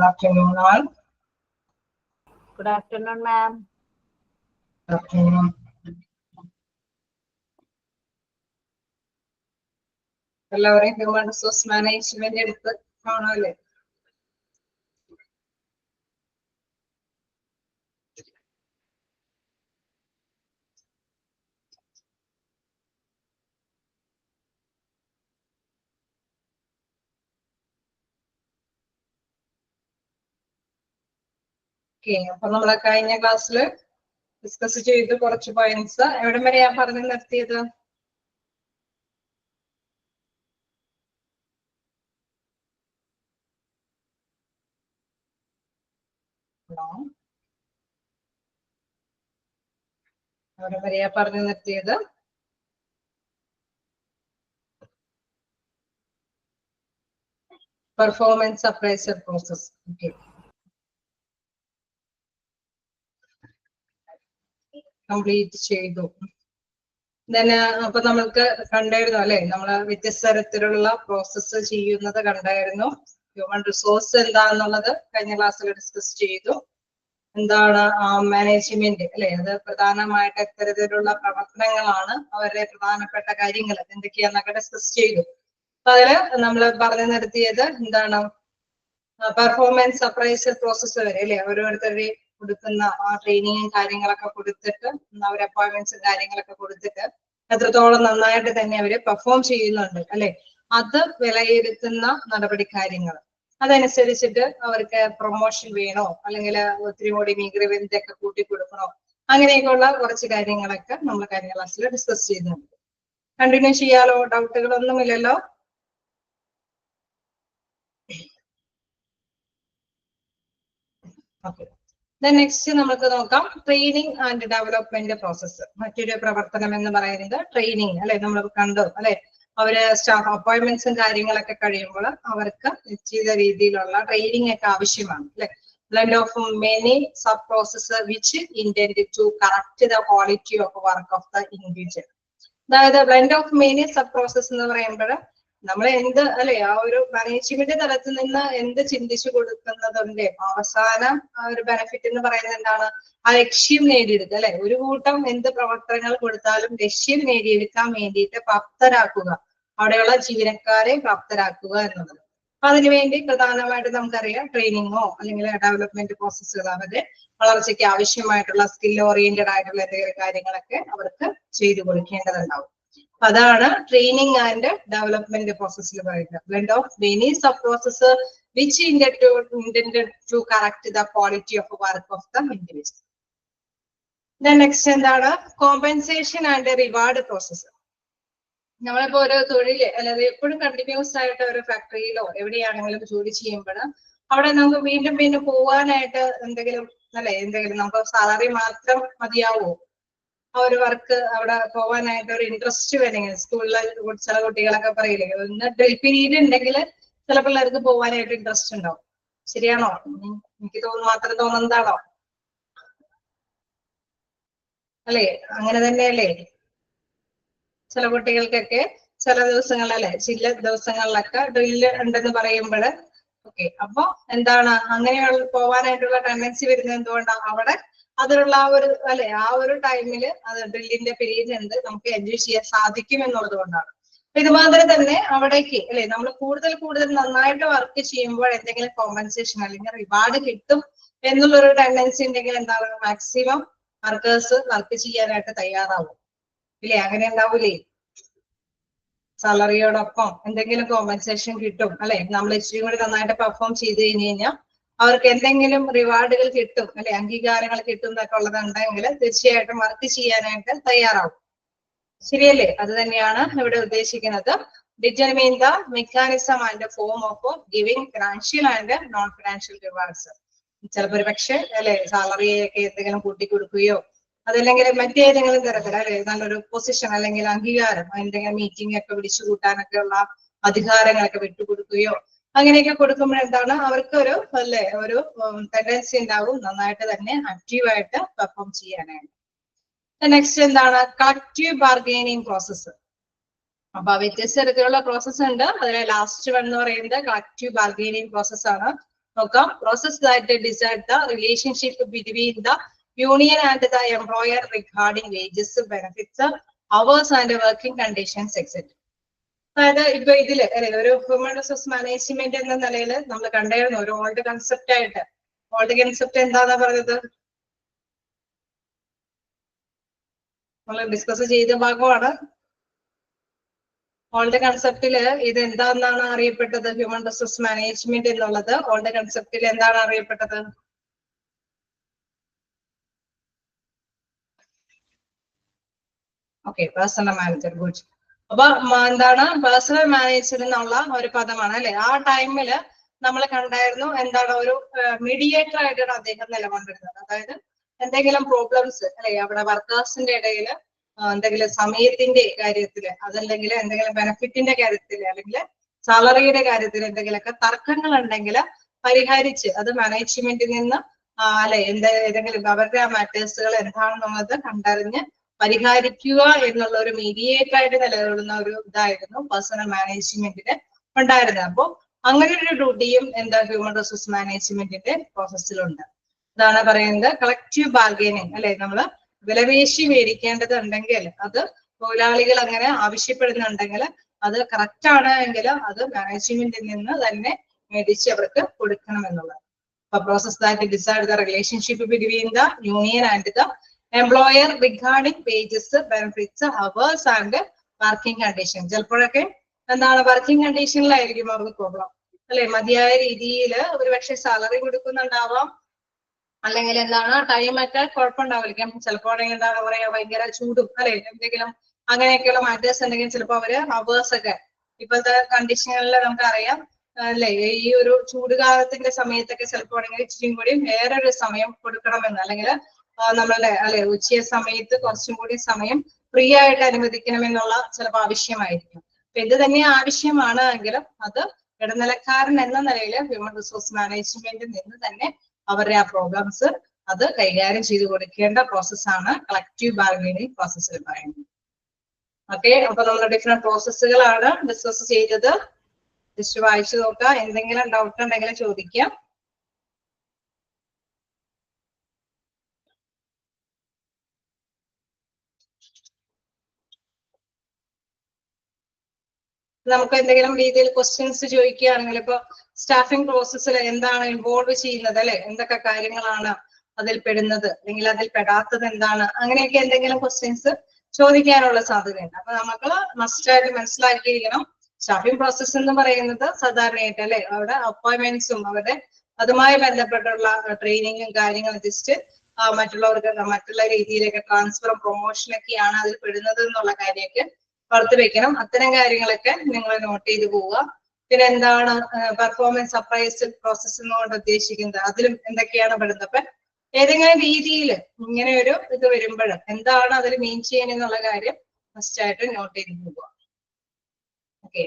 Good afternoon, all. Good afternoon, ma'am. Good afternoon. എല്ലാവരെയും human resource management എടുത്ത് കാണാമല്ലേ? Okay, അപ്പൊ നമ്മളെ കഴിഞ്ഞ ക്ലാസ്സിൽ ഡിസ്കസ് ചെയ്ത് കുറച്ച് പോയിന്റ്സ് എവിടം വരെയാ പറഞ്ഞു നിർത്തിയത്? എവിടം വരെയാ പറഞ്ഞു നിർത്തിയത്? Performance appraisal process. Okay, complete ചെയ്തു. അപ്പൊ നമ്മൾക്ക് കണ്ടായിരുന്നു അല്ലെ, നമ്മള് വ്യത്യസ്ത തരത്തിലുള്ള പ്രോസസ്സ് ചെയ്യുന്നത് കണ്ടായിരുന്നു. ഹ്യൂമൻ റിസോഴ്സ് എന്താന്നുള്ളത് കഴിഞ്ഞ ക്ലാസ്സിൽ ഡിസ്കസ് ചെയ്തു. എന്താണ് മാനേജ്മെന്റ് അല്ലെ, അത് പ്രധാനമായിട്ട് എത്തരത്തിലുള്ള പ്രവർത്തനങ്ങളാണ്, അവരുടെ പ്രധാനപ്പെട്ട കാര്യങ്ങൾ എന്തൊക്കെയാന്നൊക്കെ ഡിസ്കസ് ചെയ്തു. അപ്പൊ അതില് നമ്മൾ പറഞ്ഞു നിർത്തിയത് എന്താണ്, പെർഫോമൻസ് അപ്രൈസൽ പ്രോസസ്സ് വരെ അല്ലെ, ഓരോരുത്തരുടെ കൊടുക്കുന്ന ആ ട്രെയിനിങ്ങും കാര്യങ്ങളൊക്കെ കൊടുത്തിട്ട് അവരെ അപ്പോയിന്റ്മെന്റ്സും കാര്യങ്ങളൊക്കെ കൊടുത്തിട്ട് എത്രത്തോളം നന്നായിട്ട് തന്നെ അവര് പെർഫോം ചെയ്യുന്നുണ്ട് അല്ലെ, അത് വിലയിരുത്തുന്ന നടപടി കാര്യങ്ങൾ. അതനുസരിച്ചിട്ട് അവർക്ക് പ്രൊമോഷൻ വേണോ, അല്ലെങ്കിൽ ഒത്തിരി കൂടി ഇൻക്രിമെന്റ് ഒക്കെ കൂട്ടി കൊടുക്കണോ, അങ്ങനെയൊക്കെയുള്ള കുറച്ച് കാര്യങ്ങളൊക്കെ നമ്മൾ കഴിഞ്ഞ ക്ലാസ്സിൽ ഡിസ്കസ് ചെയ്യുന്നുണ്ട്. കണ്ടിന്യൂ ചെയ്യാലോ? ഡൗട്ടുകളൊന്നുമില്ലല്ലോ? ഓക്കെ, നെക്സ്റ്റ് നമുക്ക് നോക്കാം ട്രെയിനിങ് ആൻഡ് ഡെവലപ്മെന്റ് പ്രോസസ്സ്. മറ്റൊരു പ്രവർത്തനം എന്ന് പറയുന്നത് ട്രെയിനിങ് അല്ലെ. നമ്മൾ കണ്ടു അല്ലെ, അവര് സ്റ്റാഫ് അപ്പോയിന്റ്മെന്റ്സും കാര്യങ്ങളൊക്കെ കഴിയുമ്പോൾ അവർക്ക് നിശ്ചിത രീതിയിലുള്ള ട്രെയിനിങ് ഒക്കെ ആവശ്യമാണ് അല്ലെ. Blend of many sub process which intend to correct the quality of work of the individual. അതായത് blend of many sub process എന്ന് പറയുമ്പോൾ നമ്മൾ എന്ത് അല്ലെ, ആ ഒരു മാനേജ്മെന്റ് തലത്തിൽ നിന്ന് എന്ത് ചിന്തിച്ചു കൊടുക്കുന്നതിന്റെ അവസാനം ആ ഒരു ബെനിഫിറ്റ് എന്ന് പറയുന്നത് എന്താണ്, ആ ലക്ഷ്യം നേടിയെടുക്കുക അല്ലെ. ഒരു കൂട്ടം എന്ത് പ്രവർത്തനങ്ങൾ കൊടുത്താലും ലക്ഷ്യം നേടിയെടുക്കാൻ വേണ്ടിയിട്ട് പ്രാപ്തരാക്കുക, അവിടെയുള്ള ജീവനക്കാരെ പ്രാപ്തരാക്കുക എന്നുള്ളത്. അപ്പൊ അതിനുവേണ്ടി പ്രധാനമായിട്ട് നമുക്കറിയാം ട്രെയിനിങ്ങോ അല്ലെങ്കിൽ ഡെവലപ്മെന്റ് പ്രോസസ്സുകൾ, അവരുടെ വളർച്ചയ്ക്ക് ആവശ്യമായിട്ടുള്ള സ്കിൽ ഓറിയന്റഡ് ആയിട്ടുള്ള എന്തെങ്കിലും കാര്യങ്ങളൊക്കെ അവർക്ക് ചെയ്തു കൊടുക്കേണ്ടതുണ്ടാവും. അതാണ് ട്രെയിനിങ് ആൻഡ് ഡെവലപ്മെന്റ് പ്രോസസ്സിൽ പറയുന്നത്. Blend of many sub process which intended to correct the quality of work of the individual. Next എന്താണ്, കോമ്പൻസേഷൻ ആൻഡ് റിവാർഡ് പ്രോസസ്. നമ്മളിപ്പോ ഒരു തൊഴിൽ അല്ലാതെ എപ്പോഴും കണ്ടിന്യൂസ് ആയിട്ട് ഒരു ഫാക്ടറിയിലോ എവിടെയാണെങ്കിലും ജോലി ചെയ്യുമ്പോൾ അവിടെ നമുക്ക് വീണ്ടും വീണ്ടും പോവാനായിട്ട് എന്തെങ്കിലും അല്ലെ, എന്തെങ്കിലും നമുക്ക് സാലറി മാത്രം മതിയാവോ? ആ ഒരു വർക്ക് അവിടെ പോവാനായിട്ട് ഒരു ഇൻട്രസ്റ്റ് വേണമെങ്കിൽ, സ്കൂളിലെ ചില കുട്ടികളൊക്കെ പറയില്ലേ, ഒന്ന് ഡ്രിൽ പീരീഡ് ഉണ്ടെങ്കിൽ ചില പിള്ളേർക്ക് പോവാനായിട്ട് ഇൻട്രസ്റ്റ് ഉണ്ടാവും. ശരിയാണോ? എനിക്ക് മാത്രം തോന്നുന്നതാണോ അല്ലെ? അങ്ങനെ തന്നെയല്ലേ ചില കുട്ടികൾക്കൊക്കെ ചില ദിവസങ്ങളിലല്ലേ, ചില ദിവസങ്ങളിലൊക്കെ ഡ്രില്ല് ഉണ്ടെന്ന് പറയുമ്പോൾ ഓക്കെ, അപ്പൊ എന്താണ് അങ്ങനെയുള്ള പോവാനായിട്ടുള്ള ടെൻഡൻസി വരുന്നത് എന്തുകൊണ്ടാണ്? അവിടെ അതിലുള്ള ആ ഒരു അല്ലെ, ആ ഒരു ടൈമില് അത് ഡ്രില്ലിന്റെ പീരീഡ് എന്ത് നമുക്ക് എൻജോയ് ചെയ്യാൻ സാധിക്കും എന്നുള്ളത് കൊണ്ടാണ്. ഇതുമാതിരി തന്നെ അവിടേക്ക് അല്ലെ, നമ്മൾ കൂടുതൽ കൂടുതൽ നന്നായിട്ട് വർക്ക് ചെയ്യുമ്പോൾ എന്തെങ്കിലും കോമ്പൻസേഷൻ അല്ലെങ്കിൽ റിവാർഡ് കിട്ടും എന്നുള്ളൊരു ടെൻഡൻസി ഉണ്ടെങ്കിൽ എന്താണ്, മാക്സിമം വർക്കേഴ്സ് വർക്ക് ചെയ്യാനായിട്ട് തയ്യാറാവും ഇല്ലേ? അങ്ങനെ ഉണ്ടാവൂലേ? സാലറിയോടൊപ്പം എന്തെങ്കിലും കോമ്പൻസേഷൻ കിട്ടും അല്ലെ. നമ്മൾ ഇച്ചിരി കൂടി നന്നായിട്ട് പെർഫോം ചെയ്ത് കഴിഞ്ഞ് കഴിഞ്ഞാൽ അവർക്ക് എന്തെങ്കിലും റിവാർഡുകൾ കിട്ടും അല്ലെ, അംഗീകാരങ്ങൾ കിട്ടും എന്നൊക്കെ ഉള്ളതുണ്ടെങ്കിൽ തീർച്ചയായിട്ടും വർക്ക് ചെയ്യാനായിട്ട് തയ്യാറാവും. ശരിയല്ലേ? അത് തന്നെയാണ് ഇവിടെ ഉദ്ദേശിക്കുന്നത്. Determine the mechanism and form of giving financial and non financial rewards. ചിലപ്പോൾ ഒരു പക്ഷെ അല്ലെ സാലറിയൊക്കെ എന്തെങ്കിലും കൂട്ടിക്കൊടുക്കുകയോ അതല്ലെങ്കിൽ മറ്റേതെങ്കിലും തരത്തിൽ അല്ലെ നല്ലൊരു പൊസിഷൻ അല്ലെങ്കിൽ അംഗീകാരം, എന്തെങ്കിലും മീറ്റിംഗ് ഒക്കെ വിളിച്ചു കൂട്ടാനൊക്കെ ഉള്ള അധികാരങ്ങളൊക്കെ വിട്ടുകൊടുക്കുകയോ അങ്ങനെയൊക്കെ കൊടുക്കുമ്പോൾ എന്താണ്, അവർക്ക് ഒരു അല്ലെ ഒരു ടെൻഡൻസി ഉണ്ടാവും നന്നായിട്ട് തന്നെ ആക്റ്റീവായിട്ട് പെർഫോം ചെയ്യാനായിട്ട്. നെക്സ്റ്റ് എന്താണ്, കളക്റ്റീവ് ബാർഗൈനിങ് പ്രോസസ്സ്. അപ്പൊ വ്യത്യസ്ത തരത്തിലുള്ള പ്രോസസ്സ് ഉണ്ട്. അതിലെ ലാസ്റ്റ് വൺ എന്ന് പറയുന്നത് കളക്റ്റീവ് ബാർഗൈനിങ് പ്രോസസ് ആണ്. നോക്കാം. Process that decide the relationship between the union and the employer regarding wages, benefits, hours and working conditions etcetera. അതായത് ഇപ്പൊ ഇതില് ഒരു ഹ്യൂമൻ റിസോഴ്സ് മാനേജ്മെന്റ് എന്ന നിലയിൽ നമ്മൾ കണ്ടായിരുന്നു ഒരു ഓൾഡ് കൺസെപ്റ്റ് ആയിട്ട്. ഓൾഡ് കൺസെപ്റ്റ് എന്താന്നാ പറഞ്ഞത്? നമ്മൾ ഡിസ്കസ് ചെയ്ത ഭാഗമാണ്. ഓൾഡ് കൺസെപ്റ്റില് ഇത് എന്താണെന്നാണ് അറിയപ്പെട്ടത്? ഹ്യൂമൻ റിസോഴ്സ് മാനേജ്മെന്റ് എന്നുള്ളത് ഓൾഡ് കൺസെപ്റ്റിൽ എന്താണ് അറിയപ്പെട്ടത്? Okay, personal manager. ഗുഡ്. അപ്പൊ എന്താണ് പേഴ്സണൽ മാനേജർ എന്നുള്ള ഒരു പദമാണ് അല്ലെ. ആ ടൈമില് നമ്മൾ കണ്ടായിരുന്നു എന്താണ് ഒരു മീഡിയേറ്റർ ആയിട്ടാണ് അദ്ദേഹം നിലകൊണ്ടിരുന്നത്. അതായത് എന്തെങ്കിലും പ്രോബ്ലംസ് അല്ലെ അവിടെ വർക്കേഴ്സിന്റെ ഇടയിൽ എന്തെങ്കിലും സമയത്തിന്റെ കാര്യത്തില്, അതല്ലെങ്കിൽ എന്തെങ്കിലും ബെനിഫിറ്റിന്റെ കാര്യത്തില്, അല്ലെങ്കിൽ സാലറിയുടെ കാര്യത്തിൽ എന്തെങ്കിലുമൊക്കെ തർക്കങ്ങൾ ഉണ്ടെങ്കിൽ പരിഹരിച്ച് അത് മാനേജ്മെന്റിൽ നിന്ന് അല്ലെ ഏതെങ്കിലും അവരുടെ ആ മാറ്റേഴ്സുകൾ എന്താണെന്നുള്ളത് കണ്ടറിഞ്ഞ് പരിഹരിക്കുക എന്നുള്ള ഒരു മീഡിയേറ്റർ ആയിട്ട് നിലകൊള്ളുന്ന ഒരു ഇതായിരുന്നു പേഴ്സണൽ മാനേജ്മെന്റിന് ഉണ്ടായിരുന്നത്. അപ്പോൾ അങ്ങനെ ഒരു ഡ്യൂട്ടിയും എന്താ ഹ്യൂമൻ റിസോഴ്സ് മാനേജ്മെന്റിന്റെ പ്രോസസ്സിലുണ്ട്. ഇതാണ് പറയുന്നത് കളക്റ്റീവ് ബാർഗൈനിങ് അല്ലെ. നമ്മള് വിലപേശി മേടിക്കേണ്ടതുണ്ടെങ്കിൽ അത് തൊഴിലാളികൾ അങ്ങനെ ആവശ്യപ്പെടുന്നുണ്ടെങ്കിൽ അത് കറക്റ്റ് ആണ് എങ്കിൽ അത് മാനേജ്മെന്റിൽ നിന്ന് തന്നെ മേടിച്ച് അവർക്ക് കൊടുക്കണം എന്നുള്ളത്. Process that decide the relationship between the union and the employer regarding wages, benefits, hours and working condition. ചിലപ്പോഴൊക്കെ എന്താണ് വർക്കിംഗ് കണ്ടീഷനിലായിരിക്കും അവർക്ക് പ്രോബ്ലം അല്ലെ. മതിയായ രീതിയിൽ ഒരുപക്ഷെ സാലറി കൊടുക്കുന്നുണ്ടാവാം, അല്ലെങ്കിൽ എന്താണ് ടൈമൊക്കെ കുഴപ്പമുണ്ടാവില്ല. ചിലപ്പോൾ എന്താ പറയാ ഭയങ്കര ചൂടും അല്ലെ എന്തെങ്കിലും അങ്ങനെയൊക്കെയുള്ള മാറ്റേഴ്സ് ഉണ്ടെങ്കിൽ ചിലപ്പോൾ അവര് അവേഴ്സ് ഒക്കെ ഇപ്പോഴത്തെ കണ്ടീഷനുകളിൽ നമുക്കറിയാം അല്ലെ. ഈ ഒരു ചൂടുകാലത്തിന്റെ സമയത്തൊക്കെ ചിലപ്പോൾ ഇച്ചിരി കൂടി വേറൊരു സമയം കൊടുക്കണമെന്ന്, അല്ലെങ്കിൽ നമ്മളുടെ അല്ലെ ഉച്ച സമയത്ത് കുറച്ചും കൂടി സമയം ഫ്രീ ആയിട്ട് അനുവദിക്കണമെന്നുള്ള ചിലപ്പോൾ ആവശ്യമായിരിക്കും. അപ്പൊ ഇത് തന്നെ ആവശ്യമാണ് എങ്കിലും അത് ഇടനിലക്കാരൻ എന്ന നിലയിൽ ഹ്യൂമൻ റിസോഴ്സ് മാനേജ്മെന്റിൽ നിന്ന് തന്നെ അവരുടെ ആ പ്രോബ്ലംസ് അത് കൈകാര്യം ചെയ്ത് കൊടുക്കേണ്ട പ്രോസസ്സാണ് കളക്റ്റീവ് ബാർഗൈനിങ് പ്രോസസ്സിൽ പറയുന്നത്. ഓക്കെ, അപ്പൊ നമ്മൾ ഡിഫറെന്റ് പ്രോസസ്സുകളാണ് ഡിസ്കസ് ചെയ്തത്. ജസ്റ്റ് വായിച്ചു നോക്കാം. എന്തെങ്കിലും ഡൗട്ട് ഉണ്ടെങ്കിൽ ചോദിക്കാം. നമുക്ക് എന്തെങ്കിലും രീതിയിൽ ക്വസ്റ്റ്യൻസ് ചോദിക്കുകയാണെങ്കിൽ ഇപ്പൊ സ്റ്റാഫിംഗ് പ്രോസസ്സിൽ എന്താണ് ഇൻവോൾവ് ചെയ്യുന്നത് അല്ലെ, എന്തൊക്കെ കാര്യങ്ങളാണ് അതിൽ പെടുന്നത്, അല്ലെങ്കിൽ അതിൽ പെടാത്തത് എന്താണ്, അങ്ങനെയൊക്കെ എന്തെങ്കിലും ക്വസ്റ്റ്യൻസ് ചോദിക്കാനുള്ള സാധ്യതയുണ്ട്. അപ്പൊ നമുക്ക് മസ്റ്റായിട്ട് മനസ്സിലാക്കിയിരിക്കണം സ്റ്റാഫിംഗ് പ്രോസസ് എന്ന് പറയുന്നത് സാധാരണയായിട്ട് അല്ലെ അവിടെ അപ്പോയിന്റ്മെന്റ്സും അവരുടെ അതുമായി ബന്ധപ്പെട്ടുള്ള ട്രെയിനിങ്ങും കാര്യങ്ങളും ജസ്റ്റ് മറ്റുള്ളവർക്ക് മറ്റുള്ള രീതിയിലൊക്കെ ട്രാൻസ്ഫറും പ്രൊമോഷനൊക്കെയാണ് അതിൽ പെടുന്നത് എന്നുള്ള കാര്യമൊക്കെ ഓർത്ത് വെക്കണം. അത്തരം കാര്യങ്ങളൊക്കെ നിങ്ങൾ നോട്ട് ചെയ്ത് പോവുക. പിന്നെ എന്താണ് പെർഫോമൻസ് അപ്രൈസൽ പ്രോസസ് എന്നുകൊണ്ട് ഉദ്ദേശിക്കുന്നത്, അതിലും എന്തൊക്കെയാണ് പെടുന്നത്. അപ്പൊ ഏതെങ്കിലും രീതിയിൽ ഇങ്ങനെ ഒരു ഇത് വരുമ്പോൾ എന്താണ് അതിൽ മീൻ ചെയ്യാൻ എന്നുള്ള കാര്യം ഫസ്റ്റ് ആയിട്ട് നോട്ട് ചെയ്ത് പോവുക. ഓക്കെ,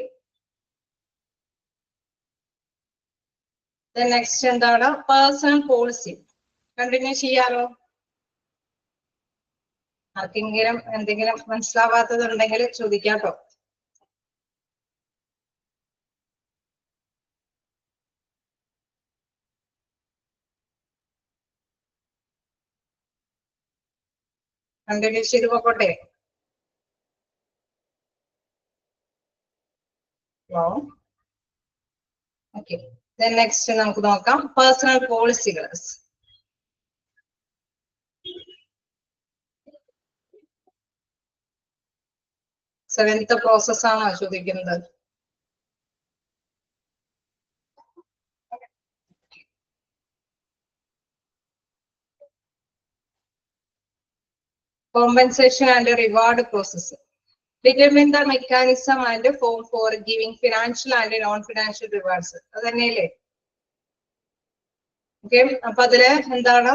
നെക്സ്റ്റ് എന്താണ് പേഴ്സണൽ പോളിസി. കണ്ടിന്യൂ ചെയ്യാലോ. ആർക്കെങ്കിലും എന്തെങ്കിലും മനസ്സിലാവാത്തതുണ്ടെങ്കിൽ ചോദിക്കാട്ടോ. കണ്ടിന്യൂ ചെയ്ത് പോകട്ടെ. Hello, okay. നെക്സ്റ്റ് നമുക്ക് നോക്കാം പേഴ്സണൽ പോളിസികൾ. സെവൻത്ത് പ്രോസസ് ആണോ ചോദിക്കുന്നത്? Compensation and reward process. Determine the mechanism and form for giving financial and non-financial rewards. അത് തന്നെയല്ലേ? ഓക്കെ, അപ്പൊ അതില് എന്താണ്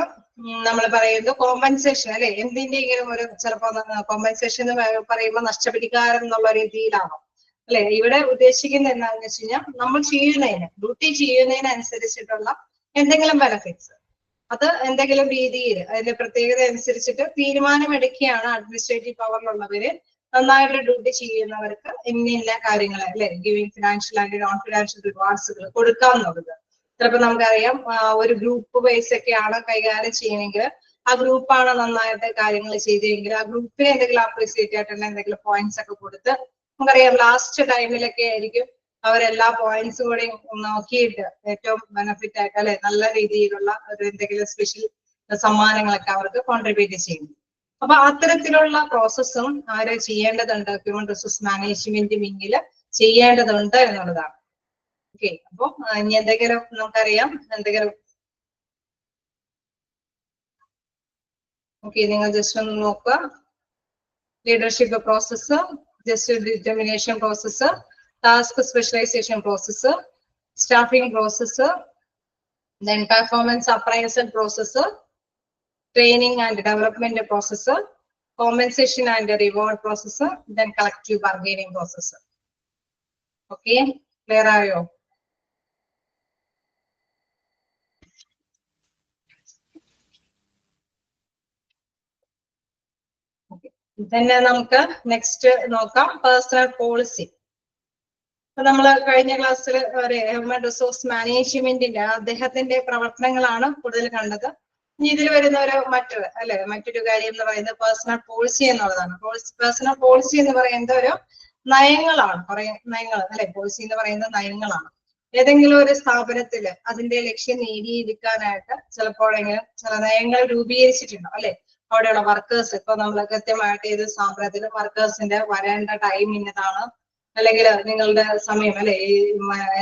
നമ്മൾ പറയുന്നത് കോമ്പൻസേഷൻ അല്ലെ. എന്തിന്റെങ്കിലും ഒരു ചിലപ്പോ കോമ്പൻസേഷൻ എന്ന് പറയുമ്പോൾ നഷ്ടപരിഹാരം എന്നുള്ള രീതിയിലാണോ അല്ലെ. ഇവിടെ ഉദ്ദേശിക്കുന്നത് എന്താണെന്ന് വെച്ച് കഴിഞ്ഞാൽ നമ്മൾ ചെയ്യുന്നതിന് ഡ്യൂട്ടി ചെയ്യുന്നതിനനുസരിച്ചിട്ടുള്ള എന്തെങ്കിലും ബെനിഫിറ്റ്സ്, അത് എന്തെങ്കിലും രീതിയിൽ അതിന്റെ പ്രത്യേകത അനുസരിച്ചിട്ട് തീരുമാനമെടുക്കുകയാണ് അഡ്മിനിസ്ട്രേറ്റീവ് പവറിലുള്ളവര് നന്നായിട്ട് ഡ്യൂട്ടി ചെയ്യുന്നവർക്ക് ഇന്ന കാര്യങ്ങൾ അല്ലെ giving financial and non financial റിവാർഡ്സുകൾ കൊടുക്കാമെന്നുള്ളത്. ചിലപ്പോൾ നമുക്കറിയാം ഒരു ഗ്രൂപ്പ് വൈസ് ഒക്കെയാണ് കൈകാര്യം ചെയ്യണമെങ്കിൽ ആ ഗ്രൂപ്പാണ് നന്നായിട്ട് കാര്യങ്ങൾ ചെയ്തെങ്കിൽ ആ ഗ്രൂപ്പിനെ എന്തെങ്കിലും അപ്രീസിയേറ്റ് ആയിട്ടുള്ള എന്തെങ്കിലും പോയിന്റ്സ് ഒക്കെ കൊടുത്ത് നമുക്കറിയാം ലാസ്റ്റ് ടൈമിലൊക്കെ ആയിരിക്കും അവരെല്ലാ പോയിന്റ്സും കൂടി നോക്കിയിട്ട് ഏറ്റവും ബെനിഫിറ്റ് ആയിട്ട് അല്ലെ നല്ല രീതിയിലുള്ള ഒരു എന്തെങ്കിലും സ്പെഷ്യൽ സമ്മാനങ്ങളൊക്കെ അവർക്ക് കോൺട്രിബ്യൂട്ട് ചെയ്യുന്നു. അപ്പൊ അത്തരത്തിലുള്ള പ്രോസസ്സും ആര് ചെയ്യേണ്ടതുണ്ട്, ഹ്യൂമൻ റിസോഴ്സ് മാനേജ്മെന്റ് വിങ്ങിൽ ചെയ്യേണ്ടതുണ്ട് എന്നുള്ളതാണ്. ഓക്കെ, അപ്പൊ ഇനി എന്തെങ്കിലും നമുക്കറിയാം എന്തെങ്കിലും ഓക്കെ നിങ്ങൾ ജസ്റ്റ് ഒന്ന് നോക്കുക. Leadership process, just determination process, task specialisation process, staffing process, then performance appraisal process, training and development process, compensation and reward process, then collective bargaining process. Okay, clear are you? Okay, then നമുക്ക് next നോക്കാം personal policy. നമ്മള് കഴിഞ്ഞ ക്ലാസ്സിൽ human resource മാനേജ്മെന്റിന്റെ അദ്ദേഹത്തിന്റെ പ്രവർത്തനങ്ങളാണ് കൂടുതൽ കണ്ടത്. ഇനി ഇതിൽ വരുന്ന ഒരു മറ്റൊരു കാര്യം എന്ന് പറയുന്നത് പേഴ്സണൽ പോളിസി എന്നുള്ളതാണ്. പേഴ്സണൽ പോളിസി എന്ന് പറയുന്നത് ഒരു നയങ്ങളാണ്, കുറെ നയങ്ങൾ അല്ലെ. പോളിസി എന്ന് പറയുന്നത് നയങ്ങളാണ്. ഏതെങ്കിലും ഒരു സ്ഥാപനത്തില് അതിന്റെ ലക്ഷ്യം നേടിയെടുക്കാനായിട്ട് ചിലപ്പോഴെങ്കിലും ചില നയങ്ങൾ രൂപീകരിച്ചിട്ടുണ്ടോ അല്ലെ. അവിടെയുള്ള വർക്കേഴ്സ്, ഇപ്പൊ നമ്മൾ കൃത്യമായിട്ട് ഏത് സ്ഥാപനത്തിലും വർക്കേഴ്സിന്റെ വരേണ്ട ടൈം ഇന്നതാണ്, അല്ലെങ്കിൽ നിങ്ങളുടെ സമയം അല്ലെ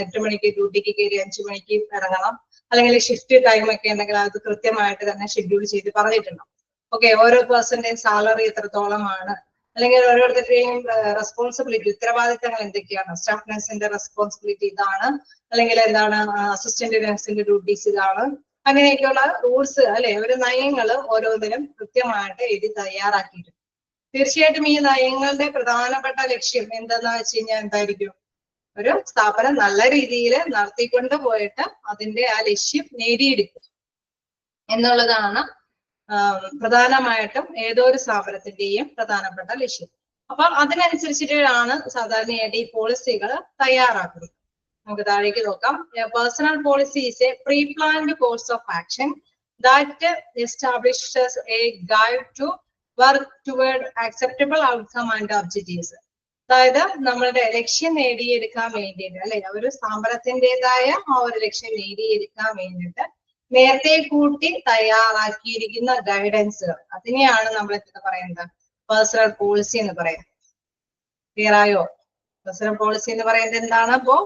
8 മണിക്ക് ഡ്യൂട്ടിക്ക് കയറി 5 മണിക്ക് ഇറങ്ങണം, അല്ലെങ്കിൽ ഷിഫ്റ്റ് ടൈം ഒക്കെ ഉണ്ടെങ്കിൽ അത് കൃത്യമായിട്ട് തന്നെ ഷെഡ്യൂൾ ചെയ്ത് പറഞ്ഞിട്ടുണ്ടോ. ഓക്കെ, ഓരോ പേഴ്സന്റെയും സാലറി എത്രത്തോളമാണ്, അല്ലെങ്കിൽ ഓരോരുത്തരുടെയും റെസ്പോൺസിബിലിറ്റി ഉത്തരവാദിത്തങ്ങൾ എന്തൊക്കെയാണ്, സ്റ്റാഫ് നഴ്സിന്റെ റെസ്പോൺസിബിലിറ്റി ഇതാണ്, അല്ലെങ്കിൽ എന്താണ് അസിസ്റ്റന്റ് നഴ്സിന്റെ ഡ്യൂട്ടീസ് ഇതാണ്, അങ്ങനെയൊക്കെയുള്ള റൂൾസ് അല്ലെ, ഒരു നയങ്ങൾ ഓരോന്നിനും കൃത്യമായിട്ട് എഴുതി തയ്യാറാക്കിയിട്ടുണ്ട്. തീർച്ചയായിട്ടും ഈ നയങ്ങളുടെ പ്രധാനപ്പെട്ട ലക്ഷ്യം എന്തെന്ന് വെച്ച് കഴിഞ്ഞാൽ എന്തായിരിക്കും, ഒരു സ്ഥാപനം നല്ല രീതിയിൽ നടത്തിക്കൊണ്ട് പോയിട്ട് അതിന്റെ ആ ലക്ഷ്യം നേടിയെടുക്കും എന്നുള്ളതാണ് പ്രധാനമായിട്ടും ഏതോ ഒരു സ്ഥാപനത്തിന്റെയും പ്രധാനപ്പെട്ട ലക്ഷ്യം. അപ്പൊ അതിനനുസരിച്ചിട്ടാണ് സാധാരണയായിട്ട് ഈ പോളിസികൾ തയ്യാറാക്കുന്നത്. നമുക്ക് താഴേക്ക് നോക്കാം. Personal policy is a pre planned course of action that establishes a guide to work toward acceptable outcome and objectives. അതായത് നമ്മളുടെ ലക്ഷ്യം നേടിയെടുക്കാൻ വേണ്ടിയിട്ട് അല്ലെ, ഒരു സ്ഥാപനത്തിൻ്റെതായ ആ ഒരു ലക്ഷ്യം നേടിയെടുക്കാൻ വേണ്ടിയിട്ട് നേരത്തെ കൂട്ടി തയ്യാറാക്കിയിരിക്കുന്ന ഗൈഡൻസുകൾ, അതിനെയാണ് നമ്മൾ എന്താ പറയുന്നത്, പേഴ്സണൽ പോളിസി എന്ന് പറയുന്നത്. ക്ലിയർ ആയോ? പേഴ്സണൽ പോളിസി എന്ന് പറയുന്നത് എന്താണ്? അപ്പോ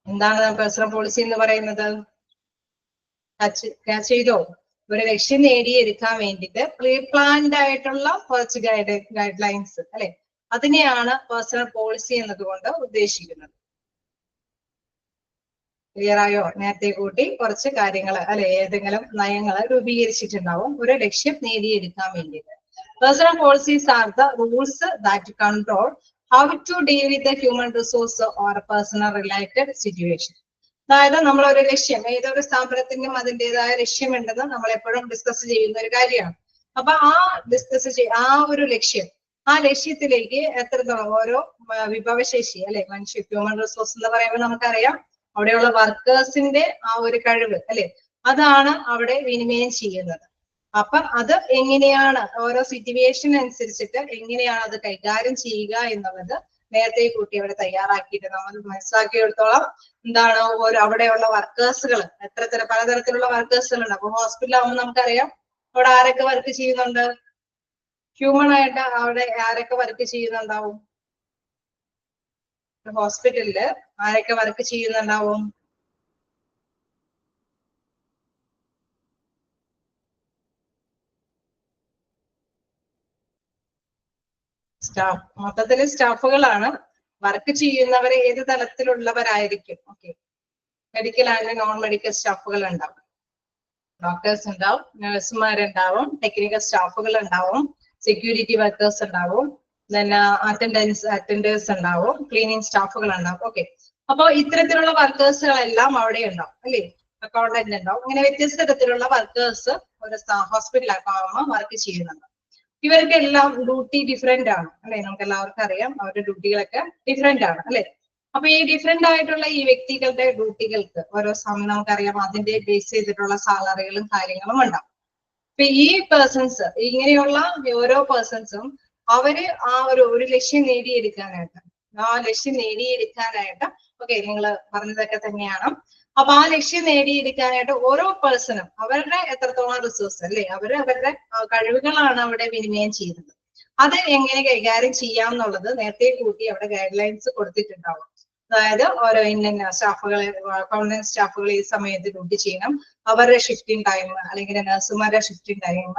എന്താണ് പേഴ്സണൽ പോളിസി എന്ന് പറയുന്നത്? ക്യാച്ച് ചെയ്തോ? ഒരു ലക്ഷ്യം നേടിയെടുക്കാൻ വേണ്ടിയിട്ട് പ്രീ പ്ലാൻഡ് ആയിട്ടുള്ള കുറച്ച് ഗൈഡ് ലൈൻസ് അല്ലെ, അതിനെയാണ് പേഴ്സണൽ പോളിസി എന്നതുകൊണ്ട് ഉദ്ദേശിക്കുന്നത്. ക്ലിയർ ആയോ? നേരത്തെ കൂട്ടി കുറച്ച് കാര്യങ്ങൾ അല്ലെ, ഏതെങ്കിലും നയങ്ങൾ രൂപീകരിച്ചിട്ടുണ്ടാവും ഒരു ലക്ഷ്യം നേടിയെടുക്കാൻ വേണ്ടിയിട്ട്. Personal policies are the rules that control how to deal with the human resource or personal related situation. അതായത് നമ്മളൊരു ലക്ഷ്യം, ഏതൊരു സ്ഥാപനത്തിനും അതിൻ്റെതായ ലക്ഷ്യമുണ്ടെന്ന് നമ്മൾ എപ്പോഴും ഡിസ്കസ് ചെയ്യുന്ന ഒരു കാര്യമാണ്. അപ്പൊ ആ ഒരു ലക്ഷ്യം, ആ ലക്ഷ്യത്തിലേക്ക് എത്രത്തോളം ഓരോ വിഭവശേഷി അല്ലെ, മനുഷ്യ ഹ്യൂമൻ റിസോഴ്സ് എന്ന് പറയുമ്പോൾ നമുക്കറിയാം അവിടെയുള്ള വർക്കേഴ്സിന്റെ ആ ഒരു കഴിവ് അല്ലെ, അതാണ് അവിടെ വിനിമയം ചെയ്യുന്നത്. അപ്പൊ അത് എങ്ങനെയാണ് ഓരോ സിറ്റുവേഷൻ അനുസരിച്ചിട്ട് എങ്ങനെയാണ് അത് കൈകാര്യം ചെയ്യുക എന്നുള്ളത് നേരത്തെ കൂട്ടി അവിടെ തയ്യാറാക്കിയിട്ട് നമ്മൾ മനസ്സിലാക്കിയെടുത്തോളം എന്താണ് അവിടെയുള്ള വർക്കേഴ്സുകൾ പലതരത്തിലുള്ള വർക്കേഴ്സുകൾ ഉണ്ട്. അപ്പൊ ഹോസ്പിറ്റലാകുമ്പോൾ നമുക്കറിയാം അവിടെ ആരൊക്കെ വർക്ക് ചെയ്യുന്നുണ്ട്, ഹ്യൂമൺ ആയിട്ട് അവിടെ ആരൊക്കെ വർക്ക് ചെയ്യുന്നുണ്ടാവും, ഹോസ്പിറ്റലില് ആരൊക്കെ വർക്ക് ചെയ്യുന്നുണ്ടാവും? സ്റ്റാഫ്, മൊത്തത്തില് സ്റ്റാഫുകളാണ്. വർക്ക് ചെയ്യുന്നവർ ഏത് തലത്തിലുള്ളവരായിരിക്കും? Okay, medical and non medical സ്റ്റാഫുകൾ ഉണ്ടാവും, ഡോക്ടേഴ്സ് ഉണ്ടാവും, നഴ്സുമാരുണ്ടാവും, ടെക്നിക്കൽ സ്റ്റാഫുകൾ ഉണ്ടാവും, സെക്യൂരിറ്റി വർക്കേഴ്സ് ഉണ്ടാവും, അറ്റൻഡേഴ്സ് ഉണ്ടാവും, ക്ലീനിങ് സ്റ്റാഫുകൾ ഉണ്ടാവും. ഓക്കെ, അപ്പൊ ഇത്തരത്തിലുള്ള വർക്കേഴ്സുകളെല്ലാം അവിടെ ഉണ്ടാവും അല്ലേ, അക്കൗണ്ടന്റ് ഉണ്ടാവും. അങ്ങനെ വ്യത്യസ്ത തരത്തിലുള്ള വർക്കേഴ്സ് ഒരു ഹോസ്പിറ്റലാകുമ്പോൾ വർക്ക് ചെയ്യുന്നുണ്ട്. ഇവർക്കെല്ലാം ഡ്യൂട്ടി ഡിഫറെന്റ് ആണ് അല്ലെ, നമുക്ക് എല്ലാവർക്കും അറിയാം അവരുടെ ഡ്യൂട്ടികളൊക്കെ ഡിഫറെന്റ് ആണ് അല്ലെ. അപ്പൊ ഈ ഡിഫറെന്റ് ആയിട്ടുള്ള ഈ വ്യക്തികളുടെ ഡ്യൂട്ടികൾക്ക് ഓരോ സമയം നമുക്കറിയാം അതിന്റെ ബേസ് ചെയ്തിട്ടുള്ള സാലറികളും കാര്യങ്ങളും ഉണ്ടാവും. അപ്പൊ ഈ പേഴ്സൺസ് ഇങ്ങനെയുള്ള ഓരോ പേഴ്സൺസും അവര് ആ ഒരു ലക്ഷ്യം നേടിയെടുക്കാനായിട്ട് ഓക്കെ നിങ്ങൾ പറഞ്ഞതൊക്കെ തന്നെയാണ്. അപ്പൊ ആ ലക്ഷ്യം നേടിയെടുക്കാനായിട്ട് ഓരോ പേഴ്സണും അവരുടെ എത്രത്തോളം റിസോഴ്സ് അല്ലെ അവരുടെ കഴിവുകളാണ് അവിടെ വിനിമയം ചെയ്യുന്നത്. അത് എങ്ങനെ കൈകാര്യം ചെയ്യാം എന്നുള്ളത് നേരത്തെ കൂട്ടി അവിടെ ഗൈഡ് ലൈൻസ് കൊടുത്തിട്ടുണ്ടാവും. അതായത് ഓരോ ഇന്ന സ്റ്റാഫുകളെ അക്കൗണ്ടന്റ് സ്റ്റാഫുകൾ ഈ സമയത്ത് ഡ്യൂട്ടി ചെയ്യണം, അവരുടെ ഷിഫ്റ്റിംഗ് ടൈം അല്ലെങ്കിൽ നഴ്സുമാരുടെ ഷിഫ്റ്റിംഗ് ടൈം,